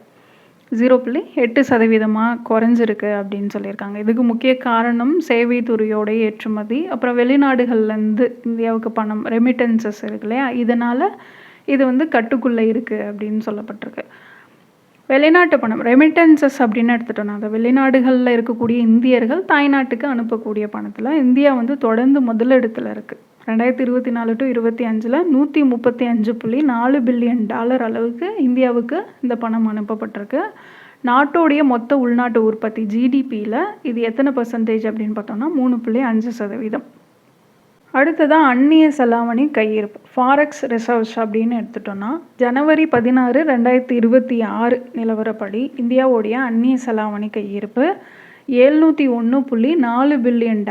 0.8% குறைஞ்சிருக்கு அப்படின்னு சொல்லியிருக்காங்க. இதுக்கு முக்கிய காரணம் சேவைத்துறையோட ஏற்றுமதி, அப்புறம் வெளிநாடுகள்லேருந்து இந்தியாவுக்கு பணம் ரெமிட்டன்சஸ் இருக்கு இல்லையா, இதனால் இது வந்து கட்டுக்குள்ளே இருக்குது அப்படின்னு சொல்லப்பட்டிருக்கு. வெளிநாட்டு பணம் ரெமிட்டன்சஸ் அப்படின்னு எடுத்துட்டோன்னா அந்த வெளிநாடுகளில் இருக்கக்கூடிய இந்தியர்கள் தாய்நாட்டுக்கு அனுப்பக்கூடிய பணத்தில் இந்தியா வந்து தொடர்ந்து முதலிடத்தில் இருக்குது. 2024 to 2025 $135.4 பில்லியன் அளவுக்கு இந்தியாவுக்கு இந்த பணம் அனுப்பப்பட்டிருக்கு. நாட்டோடைய மொத்த உள்நாட்டு உற்பத்தி ஜிடிபியில் இது எத்தனை % அப்படின்னு பார்த்தோம்னா 3.5%. அடுத்ததான் அந்நிய செலாவணி கையிருப்பு ஃபாரெக்ஸ் ரிசர்வ்ஸ் அப்படின்னு எடுத்துட்டோன்னா ஜனவரி 16, 2026 நிலவரப்படி இந்தியாவுடைய அந்நிய செலாவணி கையிருப்பு $701.4 பில்லியன்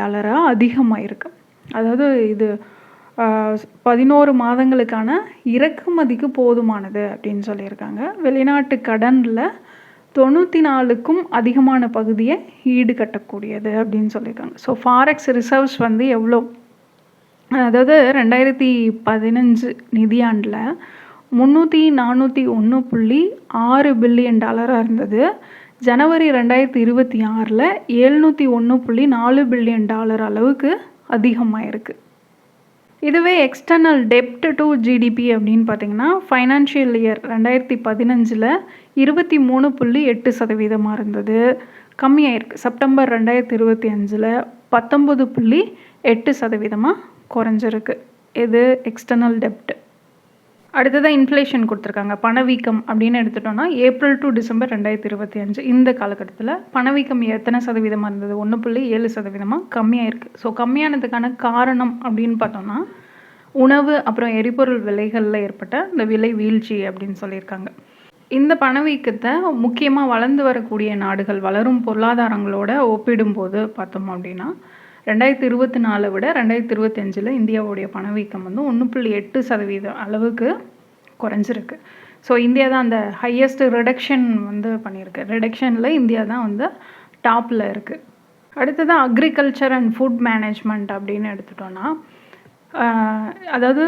அதிகமாக இருக்குது. அதாவது இது 11 மாதங்களுக்கான இறக்குமதிக்கு போதுமானது அப்படின்னு சொல்லியிருக்காங்க. வெளிநாட்டு கடனில் 94க்கும் அதிகமான பகுதியை ஈடுகட்டக்கூடியது அப்படின்னு சொல்லியிருக்காங்க. ஸோ ஃபாரெக்ஸ் ரிசர்வ்ஸ் வந்து எவ்வளோ, அதாவது 2015 நிதியாண்டில் $341.6 பில்லியன் இருந்தது. ஜனவரி 2026 $701.4 பில்லியன் அளவுக்கு அதிகமாக இருக்குது. இதுவே எக்ஸ்டர்னல் டெப்ட் டு ஜிடிபி அப்படின்னு பார்த்தீங்கன்னா ஃபைனான்ஷியல் இயர் 2015 23.8% இருந்தது. கம்மியாயிருக்கு. செப்டம்பர் 2025 19.8% குறைஞ்சிருக்கு. இது எக்ஸ்டர்னல் டெப்ட். அடுத்ததாக இன்ஃப்ளேஷன் கொடுத்துருக்காங்க. பணவீக்கம் அப்படின்னு எடுத்துட்டோன்னா ஏப்ரல் டு டிசம்பர் 2025 இந்த காலகட்டத்தில் பணவீக்கம் எத்தனை சதவீதமாக இருந்தது? 1.7% கம்மியாயிருக்கு. ஸோ கம்மியானதுக்கான காரணம் அப்படின்னு பார்த்தோன்னா உணவு அப்புறம் எரிபொருள் விலைகளில் ஏற்பட்ட இந்த விலை வீழ்ச்சி அப்படின்னு சொல்லியிருக்காங்க. இந்த பணவீக்கத்தை முக்கியமாக வளர்ந்து வரக்கூடிய நாடுகள் வளரும் பொருளாதாரங்களோட ஒப்பிடும்போது பார்த்தோம் அப்படின்னா 2024 விட 2025 இந்தியாவுடைய பணவீக்கம் வந்து 1.8% அளவுக்கு குறைஞ்சிருக்கு. ஸோ இந்தியா தான் அந்த ஹையஸ்ட் ரிடக்ஷன் வந்து பண்ணியிருக்கு. ரிடக்ஷனில் இந்தியா தான் வந்து டாப்பில் இருக்குது. அடுத்ததான் அக்ரிகல்ச்சர் அண்ட் ஃபுட் மேனேஜ்மெண்ட் அப்படின்னு எடுத்துட்டோன்னா அதாவது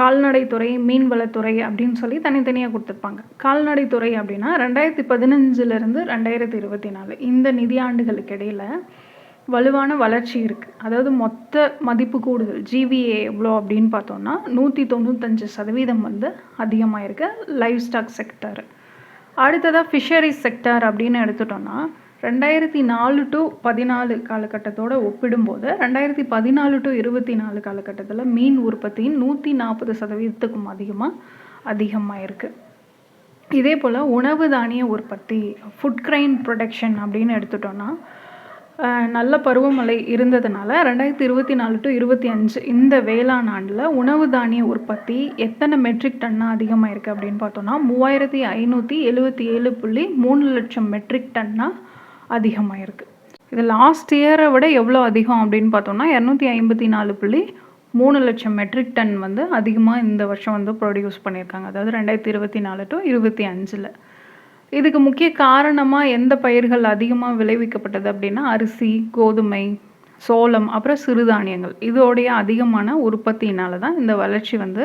கால்நடைத்துறை, மீன்வளத்துறை அப்படின்னு சொல்லி தனித்தனியாக கொடுத்துருப்பாங்க. கால்நடைத்துறை அப்படின்னா 2015 2024 இந்த நிதியாண்டுகளுக்கு இடையில் வலுவான வளர்ச்சி இருக்குது. அதாவது மொத்த மதிப்பு கூடுதல் GVA எவ்வளோ அப்படின்னு பார்த்தோம்னா 195% வந்து அதிகமாக இருக்குது லைவ் ஸ்டாக் செக்டர். அடுத்ததாக ஃபிஷரிஸ் செக்டர் அப்படின்னு எடுத்துட்டோன்னா 2004 to 14 காலகட்டத்தோடு ஒப்பிடும்போது 2014 to 24 காலகட்டத்தில் மீன் உற்பத்தி 140%க்கும் அதிகமாக இருக்குது. இதே போல் உணவு தானிய உற்பத்தி ஃபுட் கிரைன் ப்ரொடக்ஷன் அப்படின்னு எடுத்துட்டோன்னா நல்ல பருவமழை இருந்ததுனால 2024 to 25 இந்த வேளாண் ஆண்டில் உணவு தானிய உற்பத்தி எத்தனை மெட்ரிக் டன்னாக அதிகமாக இருக்குது அப்படின்னு பார்த்தோன்னா 3577.3 லட்சம் மெட்ரிக் டன்னாக அதிகமாக இருக்குது. இது லாஸ்ட் இயரை விட எவ்வளோ அதிகம் அப்படின்னு பார்த்தோம்னா 254.3 லட்சம் மெட்ரிக் டன் வந்து அதிகமாக இந்த வருஷம் வந்து ப்ரொடியூஸ் பண்ணியிருக்காங்க. அதாவது 2024 to 25. இதுக்கு முக்கிய காரணமாக எந்த பயிர்கள் அதிகமாக விளைவிக்கப்பட்டது அப்படின்னா அரிசி, கோதுமை, சோளம், அப்புறம் சிறுதானியங்கள் இதோடைய அதிகமான உற்பத்தியினால தான் இந்த வளர்ச்சி வந்து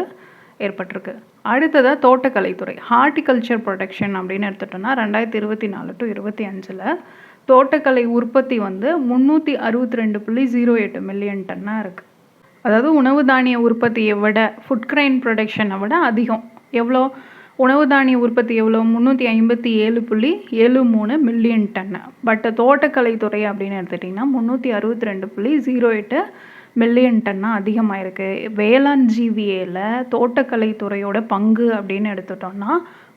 ஏற்பட்டிருக்கு. அடுத்ததாக தோட்டக்கலைத்துறை ஹார்டிகல்ச்சர் ப்ரொடக்ஷன் அப்படின்னு எடுத்துட்டோன்னா 2024 to 25 தோட்டக்கலை உற்பத்தி வந்து 362.08 மில்லியன் டன்னாக இருக்குது. அதாவது உணவு தானிய உற்பத்தியை விட ஃபுட் கிரைன் ப்ரொடக்ஷனை விட அதிகம். எவ்வளோ? உணவு தானிய உற்பத்தி எவ்வளோ? 357.73 மில்லியன் டன்னு. பட் தோட்டக்கலைத்துறை அப்படின்னு எடுத்துட்டிங்கன்னா 362.08 மில்லியன் டன்னாக அதிகமாக இருக்குது. வேளாண் ஜீவியேல தோட்டக்கலைத்துறையோட பங்கு அப்படின்னு எடுத்துட்டோம்னா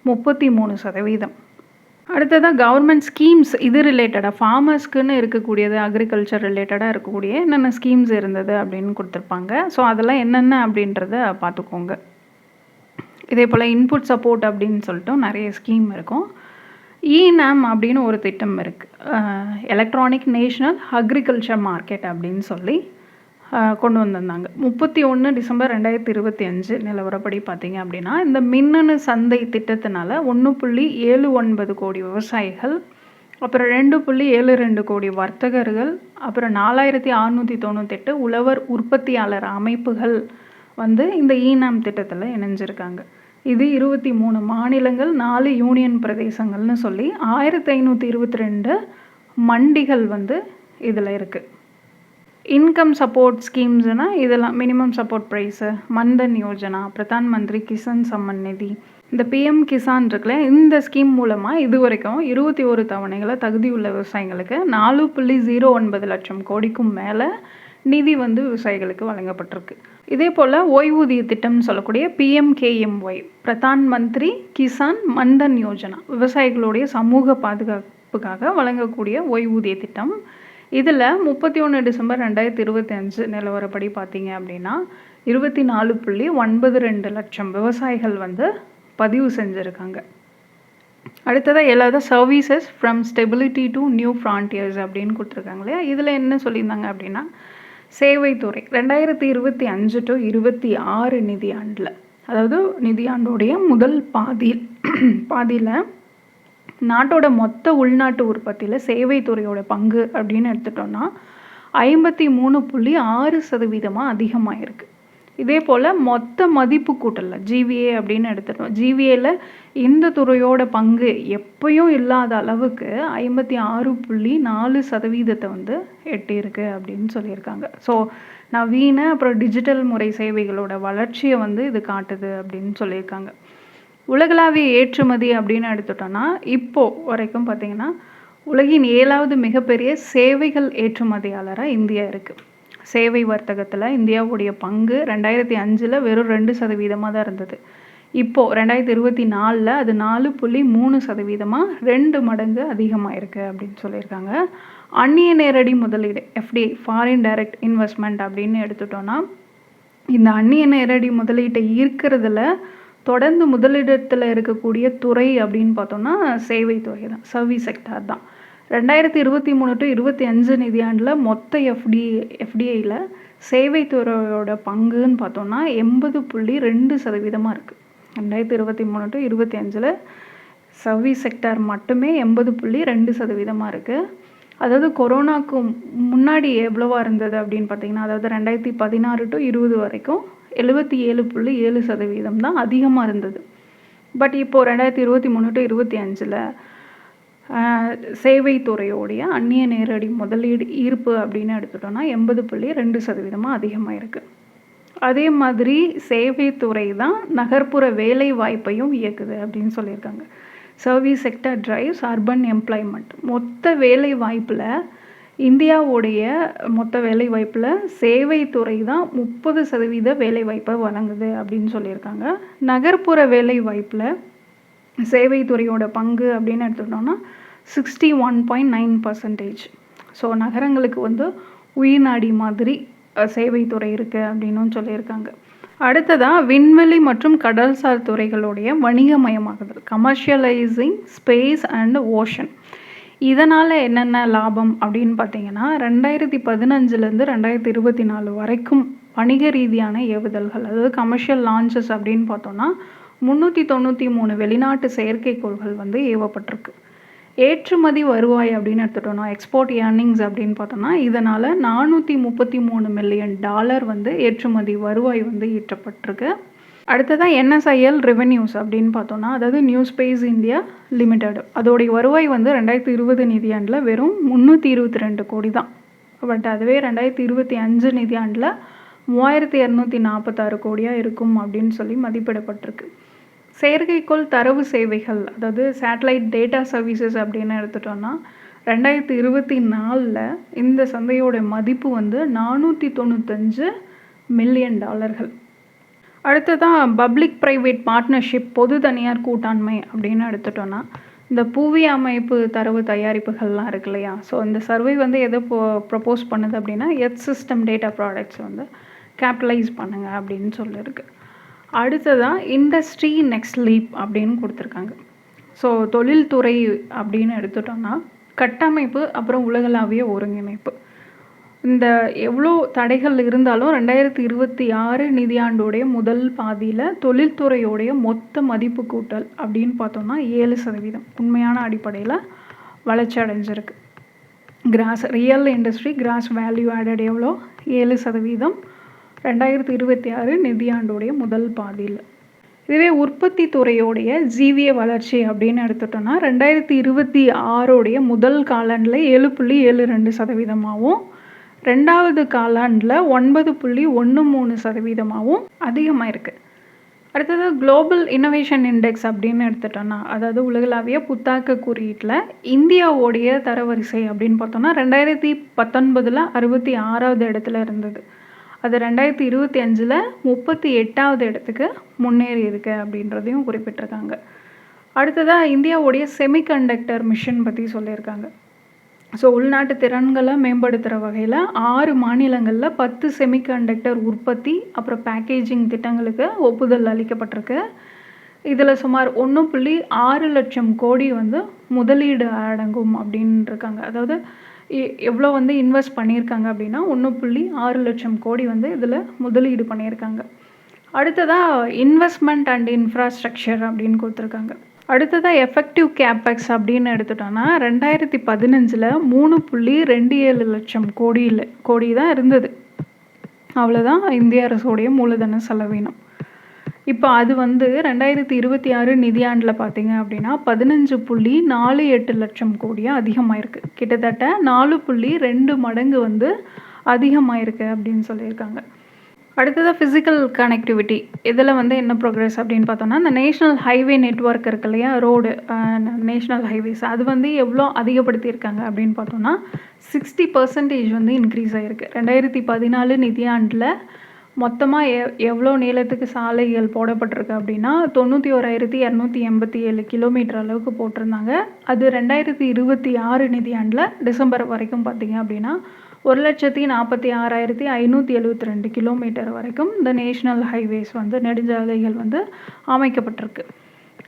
33%. அடுத்ததாக கவர்மெண்ட் ஸ்கீம்ஸ் இது ரிலேட்டடாக ஃபார்மர்ஸ்க்குன்னு இருக்கக்கூடியது, அக்ரிகல்ச்சர் ரிலேட்டடாக இருக்கக்கூடிய என்னென்ன ஸ்கீம்ஸ் இருந்தது அப்படின்னு கொடுத்துருப்பாங்க. ஸோ அதெல்லாம் என்னென்ன அப்படின்றத பார்த்துக்கோங்க. இதே போல் இன்புட் சப்போர்ட் அப்படின்னு சொல்லிட்டு நிறைய ஸ்கீம் இருக்கும். இநாம் அப்படின்னு ஒரு திட்டம் இருக்குது. எலக்ட்ரானிக் நேஷ்னல் அக்ரிகல்ச்சர் மார்க்கெட் அப்படின்னு சொல்லி கொண்டு வந்திருந்தாங்க. 31 டிசம்பர் 2025 நிலவரப்படி பார்த்தீங்க அப்படின்னா இந்த மின்னணு சந்தை திட்டத்தினால 1.79 கோடி விவசாயிகள், அப்புறம் 2.72 கோடி வர்த்தகர்கள், அப்புறம் 4698 உழவர் உற்பத்தியாளர் அமைப்புகள் வந்து இந்த இநாம் திட்டத்தில் இணைஞ்சிருக்காங்க. இது 23 மாநிலங்கள், 4 யூனியன் பிரதேசங்கள்னு சொல்லி 1522 மண்டிகள் வந்து இதில் இருக்குது. இன்கம் சப்போர்ட் ஸ்கீம்ஸ்னால் இதெல்லாம் minimum support price, Mandhan Yojana, Pradhan Mantri Kisan summon நிதி, இந்த பிஎம் கிசான் இருக்குல்ல, இந்த ஸ்கீம் மூலமாக இது வரைக்கும் 21 தவணைகளை தகுதியுள்ள விவசாயிகளுக்கு 4.09 லட்சம் கோடிக்கும் மேலே நிதி வந்து விவசாயிகளுக்கு வழங்கப்பட்டிருக்கு. இதே போல் ஓய்வூதிய திட்டம்னு சொல்லக்கூடிய பிஎம்கேஎம்ஒய், பிரதான் மந்திரி கிசான் மன்தன் யோஜனா, விவசாயிகளுடைய சமூக பாதுகாப்புக்காக வழங்கக்கூடிய ஓய்வூதிய திட்டம். இதில் 31 டிசம்பர் 2025 நிலவரப்படி பார்த்தீங்க அப்படின்னா 24.92 லட்சம் விவசாயிகள் வந்து பதிவு செஞ்சுருக்காங்க. அடுத்ததாக எல்லாத services from stability to new frontiers அப்படின்னு கொடுத்துருக்காங்க இல்லையா. இதில் என்ன சொல்லியிருந்தாங்க அப்படின்னா சேவைத்துறை 2025 to 26 நிதியாண்டில், அதாவது நிதியாண்டோடைய முதல் பாதியில் நாட்டோட மொத்த உள்நாட்டு உற்பத்தியில் சேவைத்துறையோட பங்கு அப்படின்னு எடுத்துட்டோம்னா 53.6% அதிகமாக இருக்குது. இதே போல் மொத்த மதிப்பு கூட்டலில் ஜிவிஏ அப்படின்னு எடுத்துட்டோம். ஜிவிஏல இந்த துறையோட பங்கு எப்பயும் இல்லாத அளவுக்கு 56.4% வந்து எட்டியிருக்கு அப்படின்னு சொல்லியிருக்காங்க. ஸோ நவீன அப்புறம் டிஜிட்டல் முறை சேவைகளோட வளர்ச்சியை வந்து இது காட்டுது அப்படின்னு சொல்லியிருக்காங்க. உலகளாவிய ஏற்றுமதி அப்படின்னு எடுத்துட்டோன்னா இப்போது வரைக்கும் பார்த்திங்கன்னா உலகின் 7வது மிகப்பெரிய சேவைகள் ஏற்றுமதியாளராக இந்தியா இருக்குது. சேவை வர்த்தகத்தில் இந்தியாவுடைய பங்கு 2005 வெறும் 2% தான் இருந்தது. இப்போது 2024 அது 4.3%, 2 மடங்கு அதிகமாக இருக்குது அப்படின்னு சொல்லியிருக்காங்க. அந்நிய நேரடி முதலீடு எஃப்டிஐ, ஃபாரின் டைரக்ட் இன்வெஸ்ட்மெண்ட் அப்படின்னு எடுத்துட்டோன்னா இந்த அந்நிய நேரடி முதலீட்டை ஈர்க்கிறதுல தொடர்ந்து முதலிடத்தில் இருக்கக்கூடிய துறை அப்படின்னு பார்த்தோம்னா சேவைத்துறை தான், சர்வீஸ் செக்டார் தான். 2023 to 25 நிதியாண்டில் மொத்த எஃப்டிஐயில் சேவைத்துறையோட பங்குன்னு பார்த்தோம்னா 80.2% இருக்குது. 2023 to 25 சர்வீஸ் செக்டார் மட்டுமே 80.2% இருக்குது. அதாவது கொரோனாவுக்கு முன்னாடி எவ்வளவா இருந்தது அப்படின்னு பார்த்தீங்கன்னா, அதாவது 2016 to 20 வரைக்கும் 77.7% தான் அதிகமாக இருந்தது. பட் இப்போது 2023 to 25 சேவைத்துறையோடைய அந்நிய நேரடி முதலீடு ஈர்ப்பு அப்படின்னு எடுத்துட்டோம்னா 80.2% அதிகமாக இருக்குது. அதே மாதிரி சேவைத்துறை தான் நகர்ப்புற வேலை வாய்ப்பையும் இயக்குது அப்படின்னு சொல்லியிருக்காங்க. Service sector drives urban employment. மொத்த வேலை வாய்ப்பில் இந்தியாவுடைய மொத்த வேலை வாய்ப்பில் சேவைத்துறை தான் 30% வேலை வாய்ப்பை வழங்குது அப்படின்னு சொல்லியிருக்காங்க. நகர்ப்புற வேலை வாய்ப்பில் சேவைத்துறையோட பங்கு அப்படின்னு எடுத்துக்கிட்டோம்னா 61.9%. ஸோ நகரங்களுக்கு வந்து உயிர்நாடி மாதிரி சேவைத்துறை இருக்குது அப்படின்னும் சொல்லியிருக்காங்க. அடுத்ததாக விண்வெளி மற்றும் கடல்சார் துறைகளுடைய வணிகமயமாகுதல், கமர்ஷியலைசிங் ஸ்பேஸ் அண்ட் ஓஷன். இதனால் என்னென்ன லாபம் அப்படின்னு பார்த்தீங்கன்னா 2015 2024 வரைக்கும் வணிக ரீதியான ஏவுதல்கள், அதாவது கமர்ஷியல் லான்ச்சஸ் அப்படின்னு பார்த்தோன்னா 393 வெளிநாட்டு செயற்கைக்கோள்கள் வந்து ஏவப்பட்டிருக்கு. ஏற்றுமதி வருவாய் அப்படின்னு எடுத்துட்டோம்னா எக்ஸ்போர்ட் ஏர்னிங்ஸ் அப்படின்னு பார்த்தோம்னா இதனால் $433 மில்லியன் வந்து ஏற்றுமதி வருவாய் வந்து ஈட்டப்பட்டிருக்கு. அடுத்ததான் NSIL ரெவென்யூஸ் அப்படின்னு பார்த்தோன்னா, அதாவது நியூ ஸ்பேஸ் இந்தியா லிமிடெட், அதோடைய வருவாய் வந்து 2020 நிதியாண்டில் வெறும் 322 கோடி தான். பட் அதுவே 2025 நிதியாண்டில் 3246 கோடியாக இருக்கும் அப்படின்னு சொல்லி மதிப்பிடப்பட்டிருக்கு. செயற்கைக்கோள் தரவு சேவைகள், அதாவது சேட்டலைட் டேட்டா சர்வீசஸ் அப்படின்னு எடுத்துட்டோம்னா 2024 இந்த சந்தையோட மதிப்பு வந்து $495 மில்லியன். அடுத்ததான் பப்ளிக் ப்ரைவேட் பார்ட்னர்ஷிப், பொது தனியார் கூட்டாண்மை அப்படின்னு எடுத்துட்டோன்னா இந்த புவி அமைப்பு தரவு தயாரிப்புகள்லாம் இருக்கு இல்லையா. ஸோ இந்த சர்வே வந்து எதை ப்ரப்போஸ் பண்ணுது அப்படின்னா எர்த் சிஸ்டம் டேட்டா ப்ராடக்ட்ஸ் வந்து கேபிட்டலைஸ் பண்ணுங்க அப்படின்னு சொல்லியிருக்கு. அடுத்ததாக இண்டஸ்ட்ரி நெக்ஸ்ட் லீப் அப்படின்னு கொடுத்துருக்காங்க. ஸோ தொழில்துறை அப்படின்னு எடுத்துட்டோன்னா கட்டமைப்பு அப்புறம் உலகளாவிய ஒருங்கிணைப்பு. இந்த எவ்வளோ தடைகள் இருந்தாலும் 2026 நிதியாண்டோடைய முதல் பாதியில் தொழில்துறையோடைய மொத்த மதிப்பு கூட்டல் அப்படின்னு பார்த்தோம்னா 7% உண்மையான அடிப்படையில் வளர்ச்சி அடைஞ்சிருக்கு. Real industry cross value added எவ்வளோ? 7% 2026 நிதியாண்டோடைய முதல் பாதியில். இதுவே உற்பத்தி துறையோடைய ஜீவிய வளர்ச்சி அப்படின்னு எடுத்துட்டோன்னா 2026 முதல் காலாண்டில் 7.72%, ரெண்டாவது காலாண்டில் 9.13% அதிகமாக இருக்குது. அடுத்தது குளோபல் இன்னோவேஷன் இண்டெக்ஸ் அப்படின்னு எடுத்துட்டோன்னா, அதாவது உலகளாவிய புத்தாக்க குறியீட்டில் இந்தியாவோடைய தரவரிசை அப்படின்னு பார்த்தோன்னா 2019 66வது இடத்துல இருந்தது. அது 2025 38வது இடத்துக்கு முன்னேறி இருக்கு அப்படின்றதையும் குறிப்பிட்டிருக்காங்க. அடுத்ததாக இந்தியாவுடைய செமிகண்டக்டர் மிஷன் பற்றி சொல்லியிருக்காங்க. ஸோ உள்நாட்டு திறன்களை மேம்படுத்துகிற வகையில் 6 மாநிலங்களில் 10 செமிகண்டக்டர் உற்பத்தி அப்புறம் பேக்கேஜிங் திட்டங்களுக்கு ஒப்புதல் அளிக்கப்பட்டிருக்கு. இதில் சுமார் 1.6 லட்சம் கோடி வந்து முதலீடு அடங்கும் அப்படின்னு இருக்காங்க. அதாவது எவ்வளோ வந்து இன்வெஸ்ட் பண்ணியிருக்காங்க அப்படின்னா 1.6 லட்சம் கோடி வந்து இதில் முதலீடு பண்ணியிருக்காங்க. அடுத்ததாக இன்வெஸ்ட்மெண்ட் அண்ட் இன்ஃப்ராஸ்ட்ரக்சர் அப்படின்னு கொடுத்துருக்காங்க. அடுத்ததாக எஃபெக்டிவ் கேபெக்ஸ் அப்படின்னு எடுத்துட்டோன்னா 2015 3.27 லட்சம் கோடி தான் இருந்தது. அவ்வளோதான் இந்திய அரசுடைய மூலதன செலவினம். இப்போ அது வந்து 2026 நிதியாண்டில் பார்த்தீங்க அப்படின்னா 15.48 லட்சம் கோடியாக அதிகமாயிருக்கு. கிட்டத்தட்ட 4.2 மடங்கு வந்து அதிகமாயிருக்கு அப்படின்னு சொல்லியிருக்காங்க. அடுத்ததாக ஃபிசிக்கல் கனெக்டிவிட்டி, இதில் வந்து என்ன ப்ரோக்ரஸ் அப்படின்னு பார்த்தோன்னா இந்த நேஷ்னல் ஹைவே நெட்வொர்க் இருக்கு இல்லையா, ரோடு நேஷ்னல் ஹைவேஸ், அது வந்து எவ்வளோ அதிகப்படுத்தியிருக்காங்க அப்படின்னு பார்த்தோன்னா 60% வந்து இன்க்ரீஸ் ஆகிருக்கு. 2014 நிதியாண்டில் மொத்தமாக எவ்வளோ நீளத்துக்கு சாலைகள் போடப்பட்டிருக்கு அப்படின்னா 91,287 கிலோமீட்டர் அளவுக்கு போட்டிருந்தாங்க. அது 2026 நிதியாண்டில் டிசம்பர் வரைக்கும் பார்த்திங்க அப்படின்னா 1,46,572 கிலோமீட்டர் வரைக்கும் இந்த நேஷ்னல் ஹைவேஸ் வந்து நெடுஞ்சாலைகள் வந்து அமைக்கப்பட்டிருக்கு.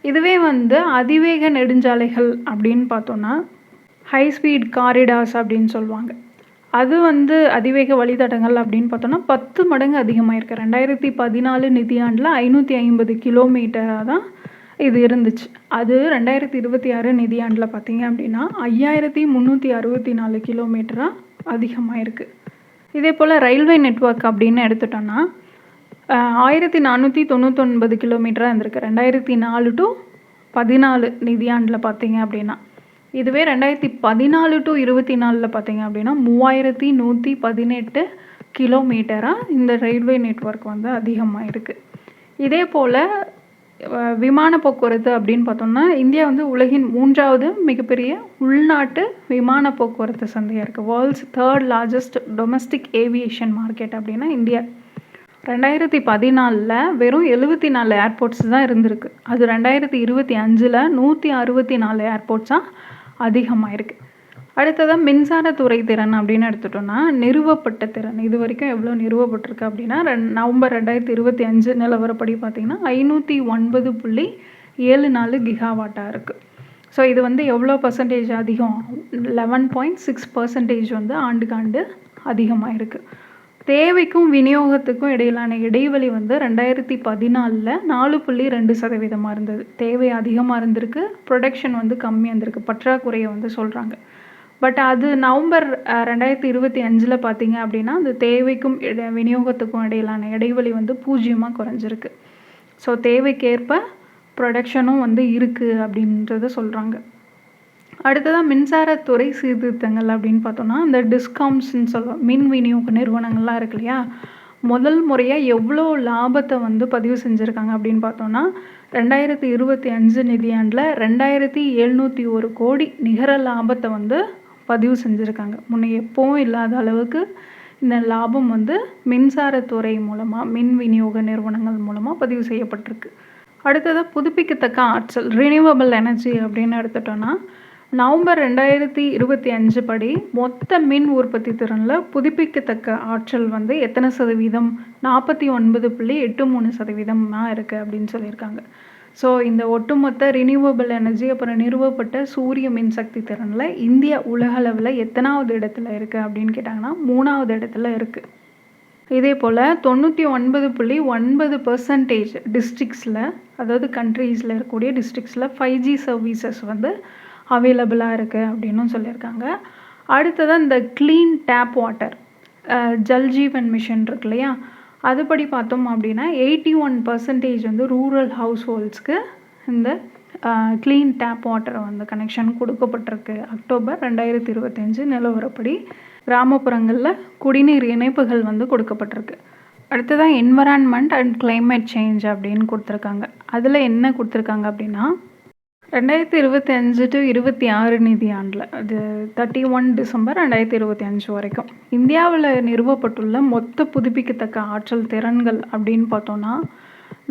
இதுவே வந்து அதிவேக நெடுஞ்சாலைகள் அப்படின்னு பார்த்தோன்னா ஹை ஸ்பீட் காரிடார்ஸ் அப்படின்னு சொல்லுவாங்க. அது வந்து அதிவேக வழித்தடங்கள் அப்படின்னு பார்த்தோன்னா 10 மடங்கு அதிகமாகிருக்கு. 2014 நிதியாண்டில் 550 கிலோமீட்டராக தான் இது இருந்துச்சு. அது 2026 நிதியாண்டில் பார்த்திங்க அப்படின்னா 5,364 கிலோமீட்டராக அதிகமாகிருக்கு. இதே போல் ரயில்வே நெட்வொர்க் அப்படின்னு எடுத்துட்டோன்னா 1499 கிலோமீட்டராக இருந்திருக்கு 2004 to 14 நிதியாண்டில் பார்த்திங்க அப்படின்னா. இதுவே 2014 to 24 பார்த்திங்க அப்படின்னா 3118 கிலோமீட்டராக இந்த ரயில்வே நெட்வொர்க் வந்து அதிகமாக இருக்குது. இதே போல் விமான போக்குவரத்து அப்படின்னு பார்த்தோம்னா இந்தியா வந்து உலகின் 3வது மிகப்பெரிய உள்நாட்டு விமான போக்குவரத்து சந்தையாக இருக்குது. World's 3rd largest domestic aviation market அப்படின்னா இந்தியா. 2014 வெறும் 74 ஏர்போர்ட்ஸ் தான் இருந்திருக்கு. அது 2025 164 ஏர்போர்ட்ஸாக அதிகமாக இருக்குது. அடுத்ததாக மின்சாரத்துறை திறன் அப்படின்னு எடுத்துட்டோன்னா நிறுவப்பட்ட திறன் இது வரைக்கும் எவ்வளோ நிறுவப்பட்டிருக்கு அப்படின்னா நவம்பர் 2025 நிலவரப்படி பார்த்திங்கன்னா 509.74 கிகாவாட்டாக இருக்குது. ஸோ இது வந்து எவ்வளோ பர்சன்டேஜ் அதிகம்? 11.6% வந்து ஆண்டுக்காண்டு அதிகமாக இருக்குது. தேவைக்கும் விநியோகத்துக்கும் இடையிலான இடைவெளி வந்து 2014 4.2% இருந்தது. தேவை அதிகமாக இருந்திருக்கு, ப்ரொடக்ஷன் வந்து கம்மியாக இருந்திருக்கு, பற்றாக்குறையை வந்து சொல்கிறாங்க. பட் அது நவம்பர் 2025 பார்த்திங்க அப்படின்னா அந்த தேவைக்கும் விநியோகத்துக்கும் இடையிலான இடைவெளி வந்து 0 குறைஞ்சிருக்கு. ஸோ தேவைக்கேற்ப ப்ரொடக்ஷனும் வந்து இருக்குது அப்படின்றத சொல்கிறாங்க. அடுத்ததாக மின்சாரத்துறை சீர்திருத்தங்கள் அப்படின்னு பார்த்தோன்னா இந்த டிஸ்காம்ஸ்ன்னு சொல்லுவோம், மின் விநியோக நிறுவனங்கள்லாம் இருக்கு இல்லையா, முதல் முறையாக எவ்வளோ லாபத்தை வந்து பதிவு செஞ்சுருக்காங்க அப்படின்னு பார்த்தோன்னா 2025 நிதியாண்டில் 2701 கோடி நிகர லாபத்தை வந்து பதிவு செஞ்சுருக்காங்க. முன்ன எப்போவும் இல்லாத அளவுக்கு இந்த லாபம் வந்து மின்சாரத்துறை மூலமாக மின் விநியோக நிறுவனங்கள் மூலமாக பதிவு செய்யப்பட்டிருக்கு. அடுத்ததாக புதுப்பிக்கத்தக்க ஆற்றல் ரினியூவபிள் எனர்ஜி அப்படின்னு எடுத்துட்டோன்னா நவம்பர் 2025 படி மொத்த மின் உற்பத்தி திறனில் புதுப்பிக்கத்தக்க ஆற்றல் வந்து எத்தனை சதவீதம் 49.83% இருக்குது அப்படின்னு சொல்லியிருக்காங்க. ஸோ இந்த ஒட்டுமொத்த ரினியூவபிள் எனர்ஜி அப்புறம் நிறுவப்பட்ட சூரிய மின்சக்தி திறனில் இந்தியா உலகளவில் எத்தனாவது இடத்துல இருக்குது அப்படின்னு கேட்டாங்கன்னா 3வது இடத்துல இருக்குது. இதே போல் 99.9% டிஸ்ட்ரிக்ஸில், அதாவது கண்ட்ரீஸில் இருக்கக்கூடிய டிஸ்ட்ரிக்ஸில் 5G சர்வீசஸ் வந்து அவைலபிளாக இருக்குது அப்படின்னும் சொல்லியிருக்காங்க. அடுத்ததாக இந்த clean tap water Jal Jeevan mission இருக்கு இல்லையா, அதுபடி பார்த்தோம் அப்படின்னா 81% வந்து ரூரல் ஹவுஸ் ஹோல்ட்ஸ்க்கு இந்த க்ளீன் டேப் வாட்டரை வந்து கனெக்ஷன் கொடுக்கப்பட்டிருக்கு. அக்டோபர் 2025 நிலவரப்படி கிராமப்புறங்களில் குடிநீர் இணைப்புகள் வந்து கொடுக்கப்பட்டிருக்கு. அடுத்ததாக என்வரான்மெண்ட் அண்ட் கிளைமேட் சேஞ்ச் அப்படின்னு கொடுத்துருக்காங்க. அதில் என்ன கொடுத்துருக்காங்க அப்படின்னா 2025 to 26 நிதியாண்டில், அது 31 டிசம்பர் 2025 வரைக்கும் இந்தியாவில் நிறுவப்பட்டுள்ள மொத்த புதுப்பிக்கத்தக்க ஆற்றல் திறன்கள் அப்படின்னு பார்த்தோன்னா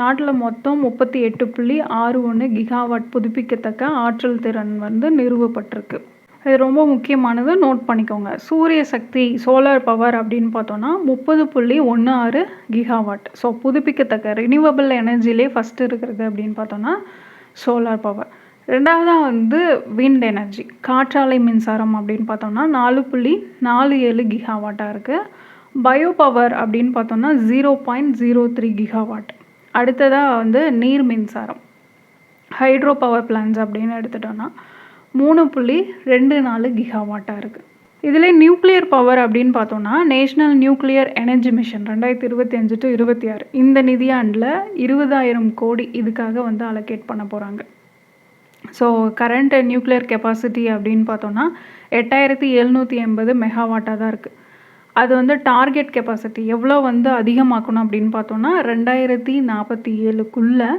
நாட்டில் மொத்தம் 38.61 கிகாவாட் புதுப்பிக்கத்தக்க ஆற்றல் திறன் வந்து நிறுவப்பட்டிருக்கு. இது ரொம்ப முக்கியமானது, நோட் பண்ணிக்கோங்க. சூரிய சக்தி சோலார் பவர் அப்படின்னு பார்த்தோன்னா 30.16 கிகாவாட். ஸோ புதுப்பிக்கத்தக்க ரினியூவபிள் எனர்ஜிலே ஃபஸ்ட்டு இருக்கிறது அப்படின்னு பார்த்தோன்னா சோலார் பவர். ரெண்டாவதாக வந்து விண்ட் எனர்ஜி காற்றாலை மின்சாரம் அப்படின்னு பார்த்தோம்னா 4.47 கிகாவாட்டாக இருக்குது. பயோ பவர் அப்படின்னு பார்த்தோம்னா 0.03 கிகாவாட். அடுத்ததாக வந்து நீர் மின்சாரம் ஹைட்ரோ பவர் பிளான்ஸ் அப்படின்னு எடுத்துட்டோன்னா 3.24 கிகாவாட்டாக இருக்குது. இதில் நியூக்ளியர் பவர் அப்படின்னு பார்த்தோன்னா national nuclear energy mission 2025 to 26 இந்த நிதியாண்டில் 20,000 கோடி இதுக்காக வந்து அலோகேட் பண்ண போகிறாங்க. ஸோ கரண்ட் நியூக்ளியர் கெப்பாசிட்டி அப்படின்னு பார்த்தோன்னா 8780 மெகாவாட்டாக தான் இருக்குது. அது வந்து டார்கெட் கெப்பாசிட்டி எவ்வளோ வந்து அதிகமாக்கணும் அப்படின்னு பார்த்தோன்னா 2047க்குள்ளே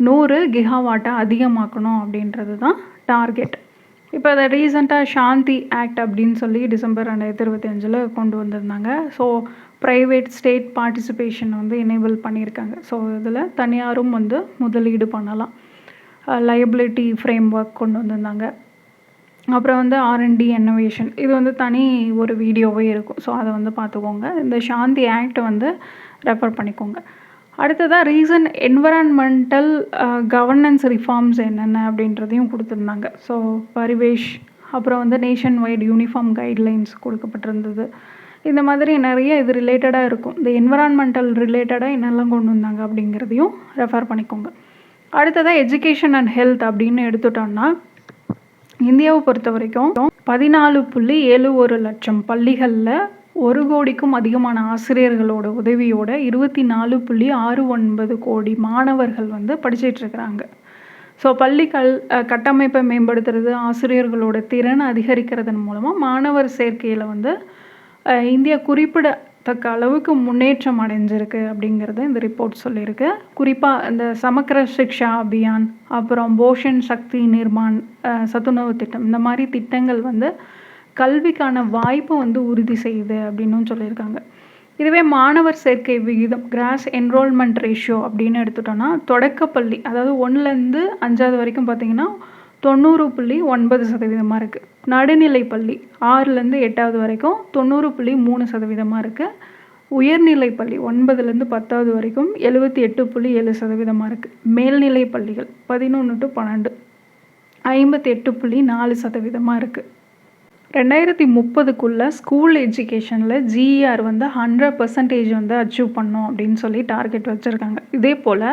100 கிகாவாட்டாக அதிகமாக்கணும் அப்படின்றது தான் டார்கெட். இப்போ அதை ரீசெண்டாக சாந்தி ஆக்ட் அப்படின்னு சொல்லி டிசம்பர் 2025 கொண்டு வந்திருந்தாங்க. ஸோ ப்ரைவேட் ஸ்டேட் பார்ட்டிசிபேஷன் வந்து எனேபிள் பண்ணியிருக்காங்க. ஸோ இதில் தனியாரும் வந்து முதலீடு பண்ணலாம். லயபிலிட்டி ஃப்ரேம் ஒர்க் கொண்டு வந்திருந்தாங்க. அப்புறம் வந்து R&D இன்னோவேஷன், இது வந்து தனி ஒரு வீடியோவே இருக்கும். ஸோ அதை வந்து பார்த்துக்கோங்க. இந்த சாந்தி ஆக்ட் வந்து ரெஃபர் பண்ணிக்கோங்க. அடுத்ததாக ரீசன்ட் என்வரான்மெண்டல் கவர்னன்ஸ் ரிஃபார்ம்ஸ் என்னென்ன அப்படின்றதையும் கொடுத்துருந்தாங்க. ஸோ பரிவேஷ், அப்புறம் வந்து நேஷன் வைட் யூனிஃபார்ம் கைட்லைன்ஸ் கொடுக்கப்பட்டிருந்தது. இந்த மாதிரி நிறைய இது ரிலேட்டடாக இருக்கும். இந்த என்வரான்மெண்டல் ரிலேட்டடாக என்னெல்லாம் கொண்டு வந்தாங்க அப்படிங்கிறதையும் ரெஃபர் பண்ணிக்கோங்க. அடுத்ததாக எஜுகேஷன் அண்ட் ஹெல்த் அப்படின்னு எடுத்துட்டோம்னா இந்தியாவை பொறுத்த வரைக்கும் 14.71 லட்சம் பள்ளிகளில் 1 கோடிக்கும் அதிகமான ஆசிரியர்களோட உதவியோட 24.69 கோடி மாணவர்கள் வந்து படிச்சிட்ருக்கிறாங்க. ஸோ பள்ளி கட்டமைப்பை மேம்படுத்துறது, ஆசிரியர்களோட திறனை அதிகரிக்கிறதன் மூலமாக மாணவர் சேர்க்கையில் வந்து இந்தியா குறிப்பிடத்தக்க அளவுக்கு முன்னேற்றம் அடைஞ்சிருக்கு அப்படிங்கிறத இந்த ரிப்போர்ட் சொல்லியிருக்கு. குறிப்பாக இந்த சமக்கர சிக்ஷா அபியான், அப்புறம் போஷன் சக்தி நிர்மான், சத்துணவு திட்டம், இந்த மாதிரி திட்டங்கள் வந்து கல்விக்கான வாய்ப்பு வந்து உறுதி செய்யுது அப்படின்னும் சொல்லியிருக்காங்க. இதுவே மாணவர் சேர்க்கை விகிதம் கிராஸ் என்ரோல்மெண்ட் ரேஷியோ அப்படின்னு எடுத்துட்டோன்னா தொடக்கப்பள்ளி, அதாவது 1லேருந்து 5வது வரைக்கும் பார்த்திங்கன்னா 90.9% இருக்குது. நடுநிலைப்பள்ளி 6லேருந்து 8வது வரைக்கும் 90.3% இருக்குது. உயர்நிலைப்பள்ளி 9லேருந்து 10வது வரைக்கும் 78.7% இருக்குது. மேல்நிலை பள்ளிகள் 11 to 12 58.4% இருக்குது. 2030க்குள்ளே ஸ்கூல் எஜுகேஷனில் GER வந்து 100% வந்து அச்சீவ் பண்ணோம் அப்படின்னு சொல்லி டார்கெட் வச்சுருக்காங்க. இதே போல்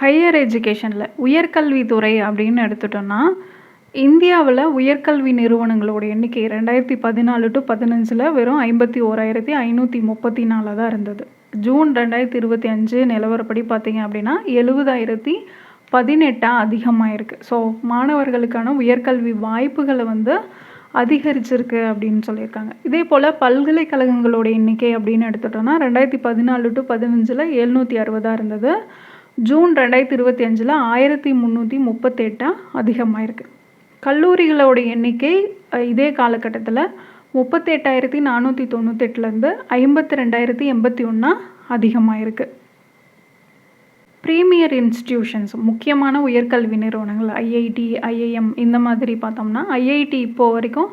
ஹையர் எஜுகேஷனில் உயர்கல்வித்துறை அப்படின்னு எடுத்துட்டோன்னா இந்தியாவில் உயர்கல்வி நிறுவனங்களோட எண்ணிக்கை 2014 to 15 வெறும் 51,534 தான் இருந்தது. ஜூன் 2025 நிலவரப்படி பார்த்திங்க அப்படின்னா 70,018 அதிகமாக இருக்குது. ஸோ மாணவர்களுக்கான உயர்கல்வி வாய்ப்புகளை வந்து அதிகரிச்சிருக்கு அப்படின்னு சொல்லியிருக்காங்க. இதே போல் பல்கலைக்கழகங்களோட எண்ணிக்கை அப்படின்னு எடுத்துட்டோம்னா 2014 to 15 760 இருந்தது. ஜூன் 2025 1338 அதிகமாயிருக்கு. கல்லூரிகளோட எண்ணிக்கை இதே காலகட்டத்தில் 38,498 52,081 அதிகமாயிருக்கு. ப்ரீமியர் இன்ஸ்டிடியூஷன்ஸ் முக்கியமான உயர்கல்வி நிறுவனங்கள் ஐஐடி, ஐஐஎம் இந்த மாதிரி பார்த்தோம்னா ஐஐடி இப்போ வரைக்கும்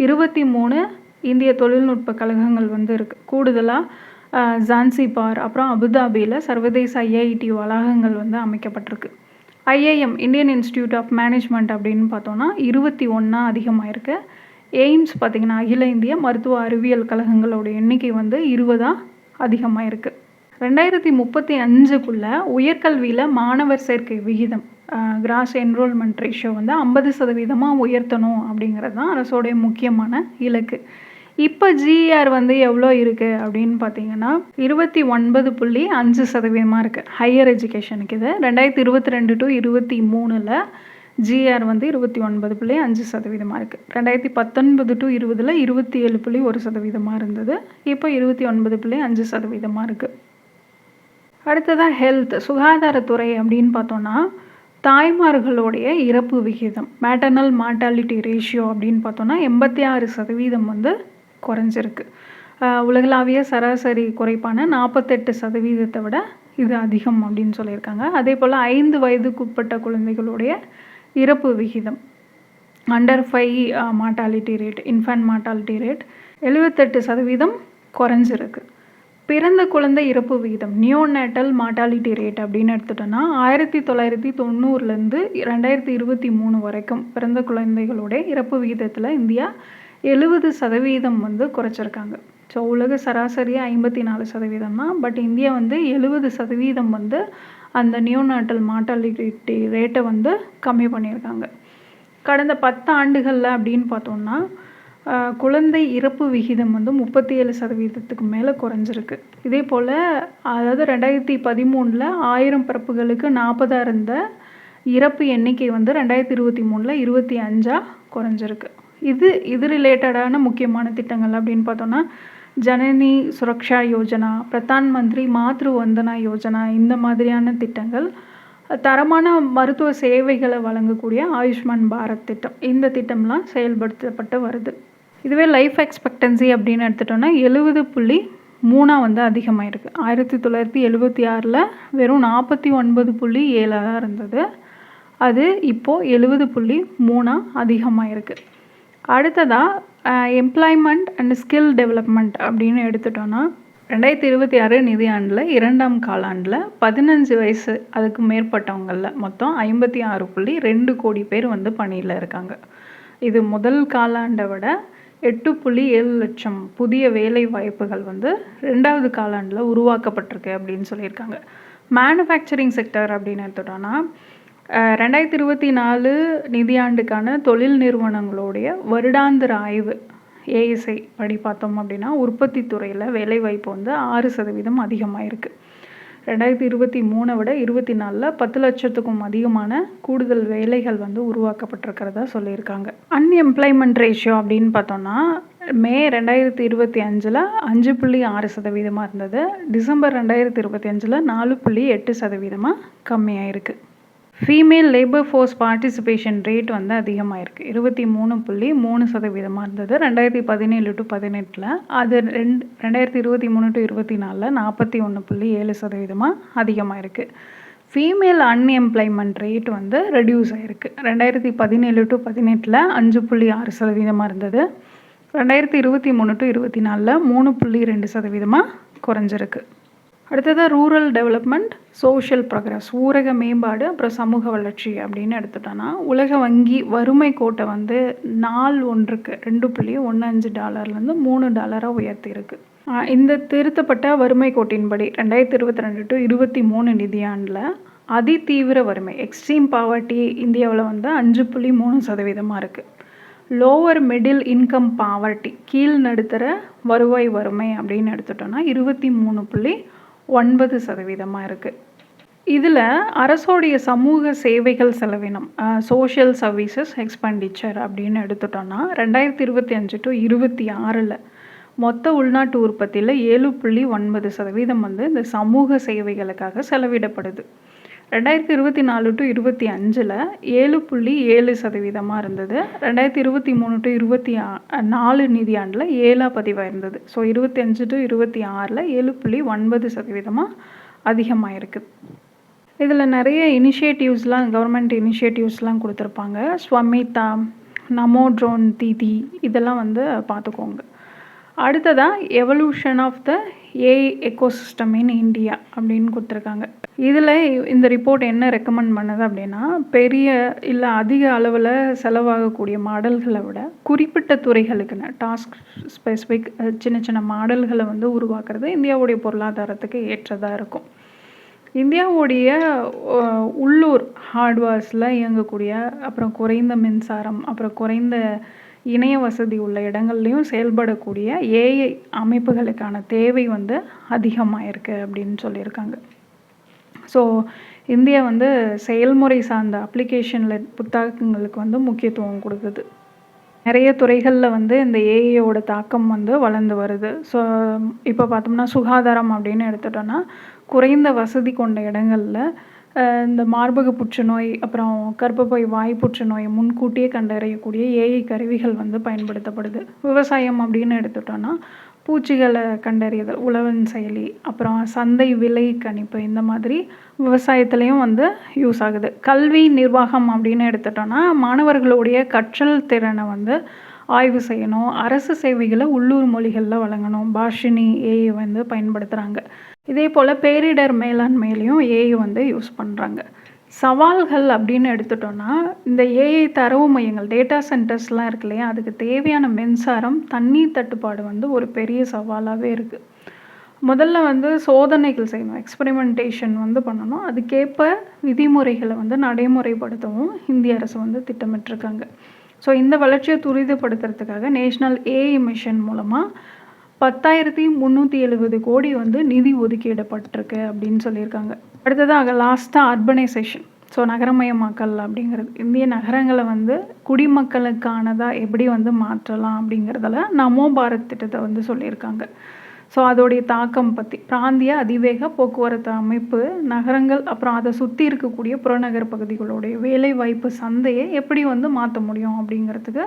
23 இந்திய தொழில்நுட்ப கழகங்கள் வந்து இருக்குது. கூடுதலாக ஜான்சிபார் அப்புறம் அபுதாபியில் சர்வதேச ஐஐடி வளாகங்கள் வந்து அமைக்கப்பட்டிருக்கு. IIM Indian Institute of Management அப்படின்னு பார்த்தோன்னா 21 அதிகமாயிருக்கு. எய்ம்ஸ் பார்த்திங்கன்னா அகில இந்திய மருத்துவ அறிவியல் கழகங்களோட எண்ணிக்கை வந்து 20 அதிகமாயிருக்கு. 2035 உயர்கல்வியில் மாணவர் சேர்க்கை விகிதம் கிராஸ் என்ரோல்மெண்ட் ரேஷியோ வந்து 50% உயர்த்தணும் அப்படிங்கிறது தான் அரசோடைய முக்கியமான இலக்கு. இப்போ ஜிஆர் வந்து எவ்வளோ இருக்குது அப்படின்னு பார்த்தீங்கன்னா 29.5% இருக்குது ஹையர் எஜுகேஷனுக்கு. இது 2022 to 23 ஜிஆர் வந்து 29.5% இருக்குது. 2019 to 20 27.1% இருந்தது. இப்போ 29.5% இருக்குது. அடுத்ததாக ஹெல்த் சுகாதாரத்துறை அப்படின்னு பார்த்தோன்னா தாய்மார்களுடைய இறப்பு விகிதம் மேட்டர்னல் மார்டாலிட்டி ரேஷியோ அப்படின்னு பார்த்தோன்னா 86% வந்து குறைஞ்சிருக்கு. உலகளாவிய சராசரி குறைப்பான 48% விட இது அதிகம் அப்படின்னு சொல்லியிருக்காங்க. அதே போல் 5 வயதுக்குட்பட்ட குழந்தைகளுடைய இறப்பு விகிதம் under 5 mortality rate infant mortality rate 78% குறைஞ்சிருக்கு. பிறந்த குழந்தை இறப்பு விகிதம் நியோநேட்டல் மார்டாலிட்டி ரேட் அப்படின்னு எடுத்துட்டோன்னா 1990 2023 வரைக்கும் பிறந்த குழந்தைகளுடைய இறப்பு விகிதத்தில் இந்தியா 70% வந்து குறைச்சிருக்காங்க. ஸோ உலக சராசரியாக 54% தான். பட் இந்தியா வந்து 70% வந்து அந்த நியோநாட்டல் மார்டாலிட்டி ரேட்டை வந்து கம்மி பண்ணியிருக்காங்க. கடந்த 10 ஆண்டுகளில் அப்படின்னு பார்த்தோம்னா குழந்தை இறப்பு விகிதம் வந்து 37% மேலே குறைஞ்சிருக்கு. இதே போல் அதாவது 2013 1000 பிறப்புகளுக்கு 40 இருந்த இறப்பு எண்ணிக்கை வந்து 2023 25 குறைஞ்சிருக்கு. இது ரிலேட்டடான முக்கியமான திட்டங்கள் அப்படின்னு பார்த்தோன்னா ஜனனி சுரக்ஷா யோஜனா, பிரதான் மந்திரி மாத்ரு வந்தனா யோஜனா இந்த மாதிரியான திட்டங்கள், தரமான மருத்துவ சேவைகளை வழங்கக்கூடிய ஆயுஷ்மான் பாரத் திட்டம் இந்த திட்டம்லாம் செயல்படுத்தப்பட்டு வருது. இதுவே லைஃப் எக்ஸ்பெக்டன்சி அப்படின்னு எடுத்துட்டோன்னா 70.3 வந்து அதிகமாகிருக்கு. 1976 வெறும் 49.7 இருந்தது. அது இப்போது 70.3 அதிகமாகிருக்கு. அடுத்ததாக எம்ப்ளாய்மெண்ட் அண்ட் ஸ்கில் டெவலப்மெண்ட் அப்படின்னு எடுத்துட்டோன்னா 2026 நிதியாண்டில் 2ஆம் காலாண்டில் 15 வயசு அதுக்கு மேற்பட்டவங்களில் மொத்தம் 56.2 கோடி பேர் வந்து பணியில் இருக்காங்க. இது முதல் காலாண்டை விட 8.7 லட்சம் புதிய வேலை வாய்ப்புகள் வந்து 2வது காலாண்டில் உருவாக்கப்பட்டிருக்கு அப்படின்னு சொல்லியிருக்காங்க. மேனுஃபேக்சரிங் செக்டர் அப்படின்னு எடுத்துட்டோன்னா 2024 நிதியாண்டுக்கான தொழில் நிறுவனங்களுடைய வருடாந்திர ஆய்வு ஏஎஸ்ஐ படி பார்த்தோம் அப்படின்னா உற்பத்தி துறையில் வேலைவாய்ப்பு வந்து 6% அதிகமாகிருக்கு. 2023 விட 24 10 லட்சத்துக்கும் அதிகமான கூடுதல் வேலைகள் வந்து உருவாக்கப்பட்டிருக்கிறதா சொல்லியிருக்காங்க. அன்எம்ப்ளாய்மெண்ட் ரேஷியோ அப்படின்னு பார்த்தோன்னா மே 2025 5.6% இருந்தது. டிசம்பர் 2025 4.8% கம்மியாயிருக்கு. Female labour force participation rate வந்து அதிகமாகிருக்கு. 23.3% இருந்தது 2017 to 18. அது 2023 to 24 41.7% அதிகமாகிருக்கு. ஃபீமேல் அன்எம்ப்ளாய்மெண்ட் ரேட் வந்து ரெடியூஸ் ஆகிருக்கு. 2017 to 18 5.6% இருந்தது. 2023 to 24 3.2% குறைஞ்சிருக்கு. அடுத்ததாக ரூரல் டெவலப்மெண்ட் சோஷியல் ப்ரோக்ரஸ் ஊரக மேம்பாடு அப்புறம் சமூக வளர்ச்சி அப்படின்னு எடுத்துட்டோன்னா உலக வங்கி வறுமை கோட்டை வந்து நாள் ஒன்றுக்கு $2.15 $3 உயர்த்தியிருக்கு. இந்த திருத்தப்பட்ட வறுமை கோட்டின்படி 2022 to 23 நிதியாண்டில் அதிதீவிர வறுமை எக்ஸ்ட்ரீம் பாவர்ட்டி இந்தியாவில் வந்து 5.3% இருக்குது. லோவர் மிடில் இன்கம் பாவர்ட்டி கீழ் நடுத்தர வருவாய் வறுமை அப்படின்னு எடுத்துட்டோன்னா 23.9% இருக்குது. இதில் அரசோடைய சமூக சேவைகள் செலவினம் சோஷியல் சர்வீசஸ் எக்ஸ்பெண்டிச்சர் அப்படின்னு எடுத்துட்டோன்னா 2025 டு 26 மொத்த உள்நாட்டு உற்பத்தியில் 7.9% வந்து இந்த சமூக சேவைகளுக்காக செலவிடப்படுது. 2024 டு 25 7.7% இருந்தது. 2023 டு 24 நிதியாண்டில் 7 பதிவாக இருந்தது. ஸோ 25 டு 26 7.9% அதிகமாக இருக்குது. இதில் நிறைய இனிஷியேட்டிவ்ஸ்லாம் கவர்மெண்ட் இனிஷியேட்டிவ்ஸ்லாம் கொடுத்துருப்பாங்க. ஸ்வமிதா, நமோ ட்ரோன் தீதி இதெல்லாம் வந்து பார்த்துக்கோங்க. அடுத்ததாக evolution of the AI ecosystem in India அப்படின்னு கொடுத்துருக்காங்க. இதில் இந்த ரிப்போர்ட் என்ன ரெக்கமெண்ட் பண்ணுது அப்படின்னா, பெரிய இல்லை அதிக அளவில் செலவாகக்கூடிய மாடல்களை விட குறிப்பிட்ட துறைகளுக்குன்னு டாஸ்க் ஸ்பெசிஃபிக் சின்ன சின்ன மாடல்களை வந்து உருவாக்குறது இந்தியாவுடைய பொருளாதாரத்துக்கு ஏற்றதாக இருக்கும். இந்தியாவுடைய உள்ளூர் ஹார்ட்வேர்ஸில் இயங்கக்கூடிய அப்புறம் குறைந்த மின்சாரம் அப்புறம் குறைந்த இணைய வசதி உள்ள இடங்கள்லையும் செயல்படக்கூடிய ஏஐ அமைப்புகளுக்கான தேவை வந்து அதிகமாக இருக்குது அப்படின்னு சொல்லியிருக்காங்க. ஸோ இந்தியா வந்து செயல்முறை சார்ந்த அப்ளிகேஷனில் புத்தகங்களுக்கு வந்து முக்கியத்துவம் கொடுக்குது. நிறைய துறைகளில் வந்து இந்த ஏஐயோட தாக்கம் வந்து வளர்ந்து வருது. ஸோ இப்போ பார்த்தோம்னா சுகாதாரம் அப்படின்னு எடுத்துட்டோன்னா குறைந்த வசதி கொண்ட இடங்களில் இந்த மார்பக புற்றுநோய் அப்புறம் கர்ப்பப்பை வாய் புற்றுநோயை முன்கூட்டியே கண்டறியக்கூடிய ஏஐ கருவிகள் வந்து பயன்படுத்தப்படுது. விவசாயம் அப்படின்னு எடுத்துட்டோன்னா பூச்சிகளை கண்டறியதல் உழவன் செயலி அப்புறம் சந்தை விலை கணிப்பு இந்த மாதிரி விவசாயத்துலேயும் வந்து யூஸ் ஆகுது. கல்வி நிர்வாகம் அப்படின்னு எடுத்துட்டோன்னா மாணவர்களுடைய கற்றல் திறனை வந்து ஆய்வு செய்யணும். அரசு சேவைகளை உள்ளூர் மொழிகளில் வழங்கணும். பாஷினி ஏஐ வந்து பயன்படுத்துகிறாங்க. இதே போல் பேரிடர் மேலாண்மையிலையும் ஏஐ வந்து யூஸ் பண்ணுறாங்க. சவால்கள் அப்படின்னு எடுத்துட்டோன்னா இந்த ஏஐ தரவு மையங்கள் டேட்டா சென்டர்ஸ்லாம் இருக்கு இல்லையா, அதுக்கு தேவையான மின்சாரம் தண்ணீர் தட்டுப்பாடு வந்து ஒரு பெரிய சவாலாகவே இருக்குது. முதல்ல வந்து சோதனைகள் செய்யணும், எக்ஸ்பெரிமெண்டேஷன் வந்து பண்ணணும். அதுக்கேற்ப விதிமுறைகளை வந்து நடைமுறைப்படுத்தவும் இந்திய அரசு வந்து திட்டமிட்டிருக்காங்க. ஸோ இந்த வளர்ச்சியை துரிதப்படுத்துறதுக்காக நேஷ்னல் ஏஐ மிஷன் மூலமாக 10,370 கோடி வந்து நிதி ஒதுக்கீடப்பட்டிருக்கு அப்படின்னு சொல்லியிருக்காங்க. அடுத்ததாக லாஸ்ட்டாக அர்பனைசேஷன், ஸோ நகரமயமாக்கல் அப்படிங்கிறது. இந்திய நகரங்களை வந்து குடிமக்களுக்கானதாக எப்படி வந்து மாற்றலாம் அப்படிங்கிறதுல நமோ பாரத் திட்டத்தை வந்து சொல்லியிருக்காங்க. ஸோ அதோடைய தாக்கம் பற்றி பிராந்திய அதிவேக போக்குவரத்து அமைப்பு நகரங்கள் அப்புறம் அதை சுற்றி இருக்கக்கூடிய புறநகர் பகுதிகளுடைய வேலைவாய்ப்பு சந்தையை எப்படி வந்து மாற்ற முடியும் அப்படிங்கிறதுக்கு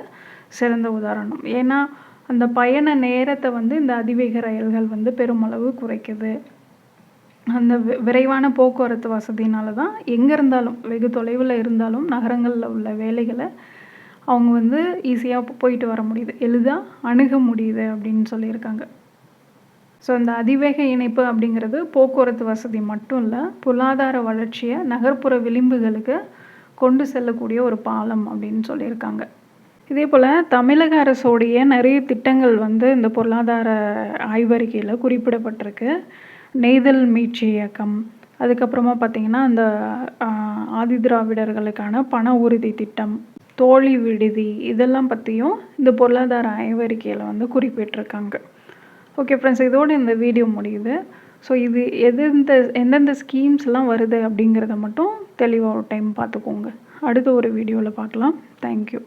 சிறந்த உதாரணம். ஏன்னா அந்த பயண நேரத்தை வந்து இந்த அதிவேக ரயில்கள் வந்து பெருமளவு குறைக்குது. அந்த விரைவான போக்குவரத்து வசதினால தான் எங்கே இருந்தாலும் வெகு தொலைவில் இருந்தாலும் நகரங்களில் உள்ள வேலைகளை அவங்க வந்து ஈஸியாக போயிட்டு வர முடியுது, எளிதாக அணுக முடியுது அப்படின்னு சொல்லியிருக்காங்க. ஸோ இந்த அதிவேக இணைப்பு அப்படிங்கிறது போக்குவரத்து வசதி மட்டும் இல்லை, பொருளாதார வளர்ச்சியை நகர்ப்புற விளிம்புகளுக்கு கொண்டு செல்லக்கூடிய ஒரு பாலம் அப்படின்னு சொல்லியிருக்காங்க. இதே போல் தமிழக அரசோடைய நிறைய திட்டங்கள் வந்து இந்த பொருளாதார ஆய்வறிக்கையில் குறிப்பிடப்பட்டிருக்கு. நெய்தல் மீட்சி இயக்கம், அதுக்கப்புறமா பார்த்திங்கன்னா இந்த ஆதிதிராவிடர்களுக்கான பண உறுதி திட்டம், தோழி விடுதி இதெல்லாம் பற்றியும் இந்த பொருளாதார ஆய்வறிக்கையில் வந்து குறிப்பிட்டிருக்காங்க. ஓகே ஃப்ரெண்ட்ஸ், இதோடு இந்த வீடியோ முடியுது. ஸோ இது எந்தெந்த ஸ்கீம்ஸ்லாம் வருது அப்படிங்கிறத மட்டும் தெளிவாக ஒரு டைம் பார்த்துக்கோங்க. அடுத்த ஒரு வீடியோவில் பார்க்கலாம். தேங்க்யூ.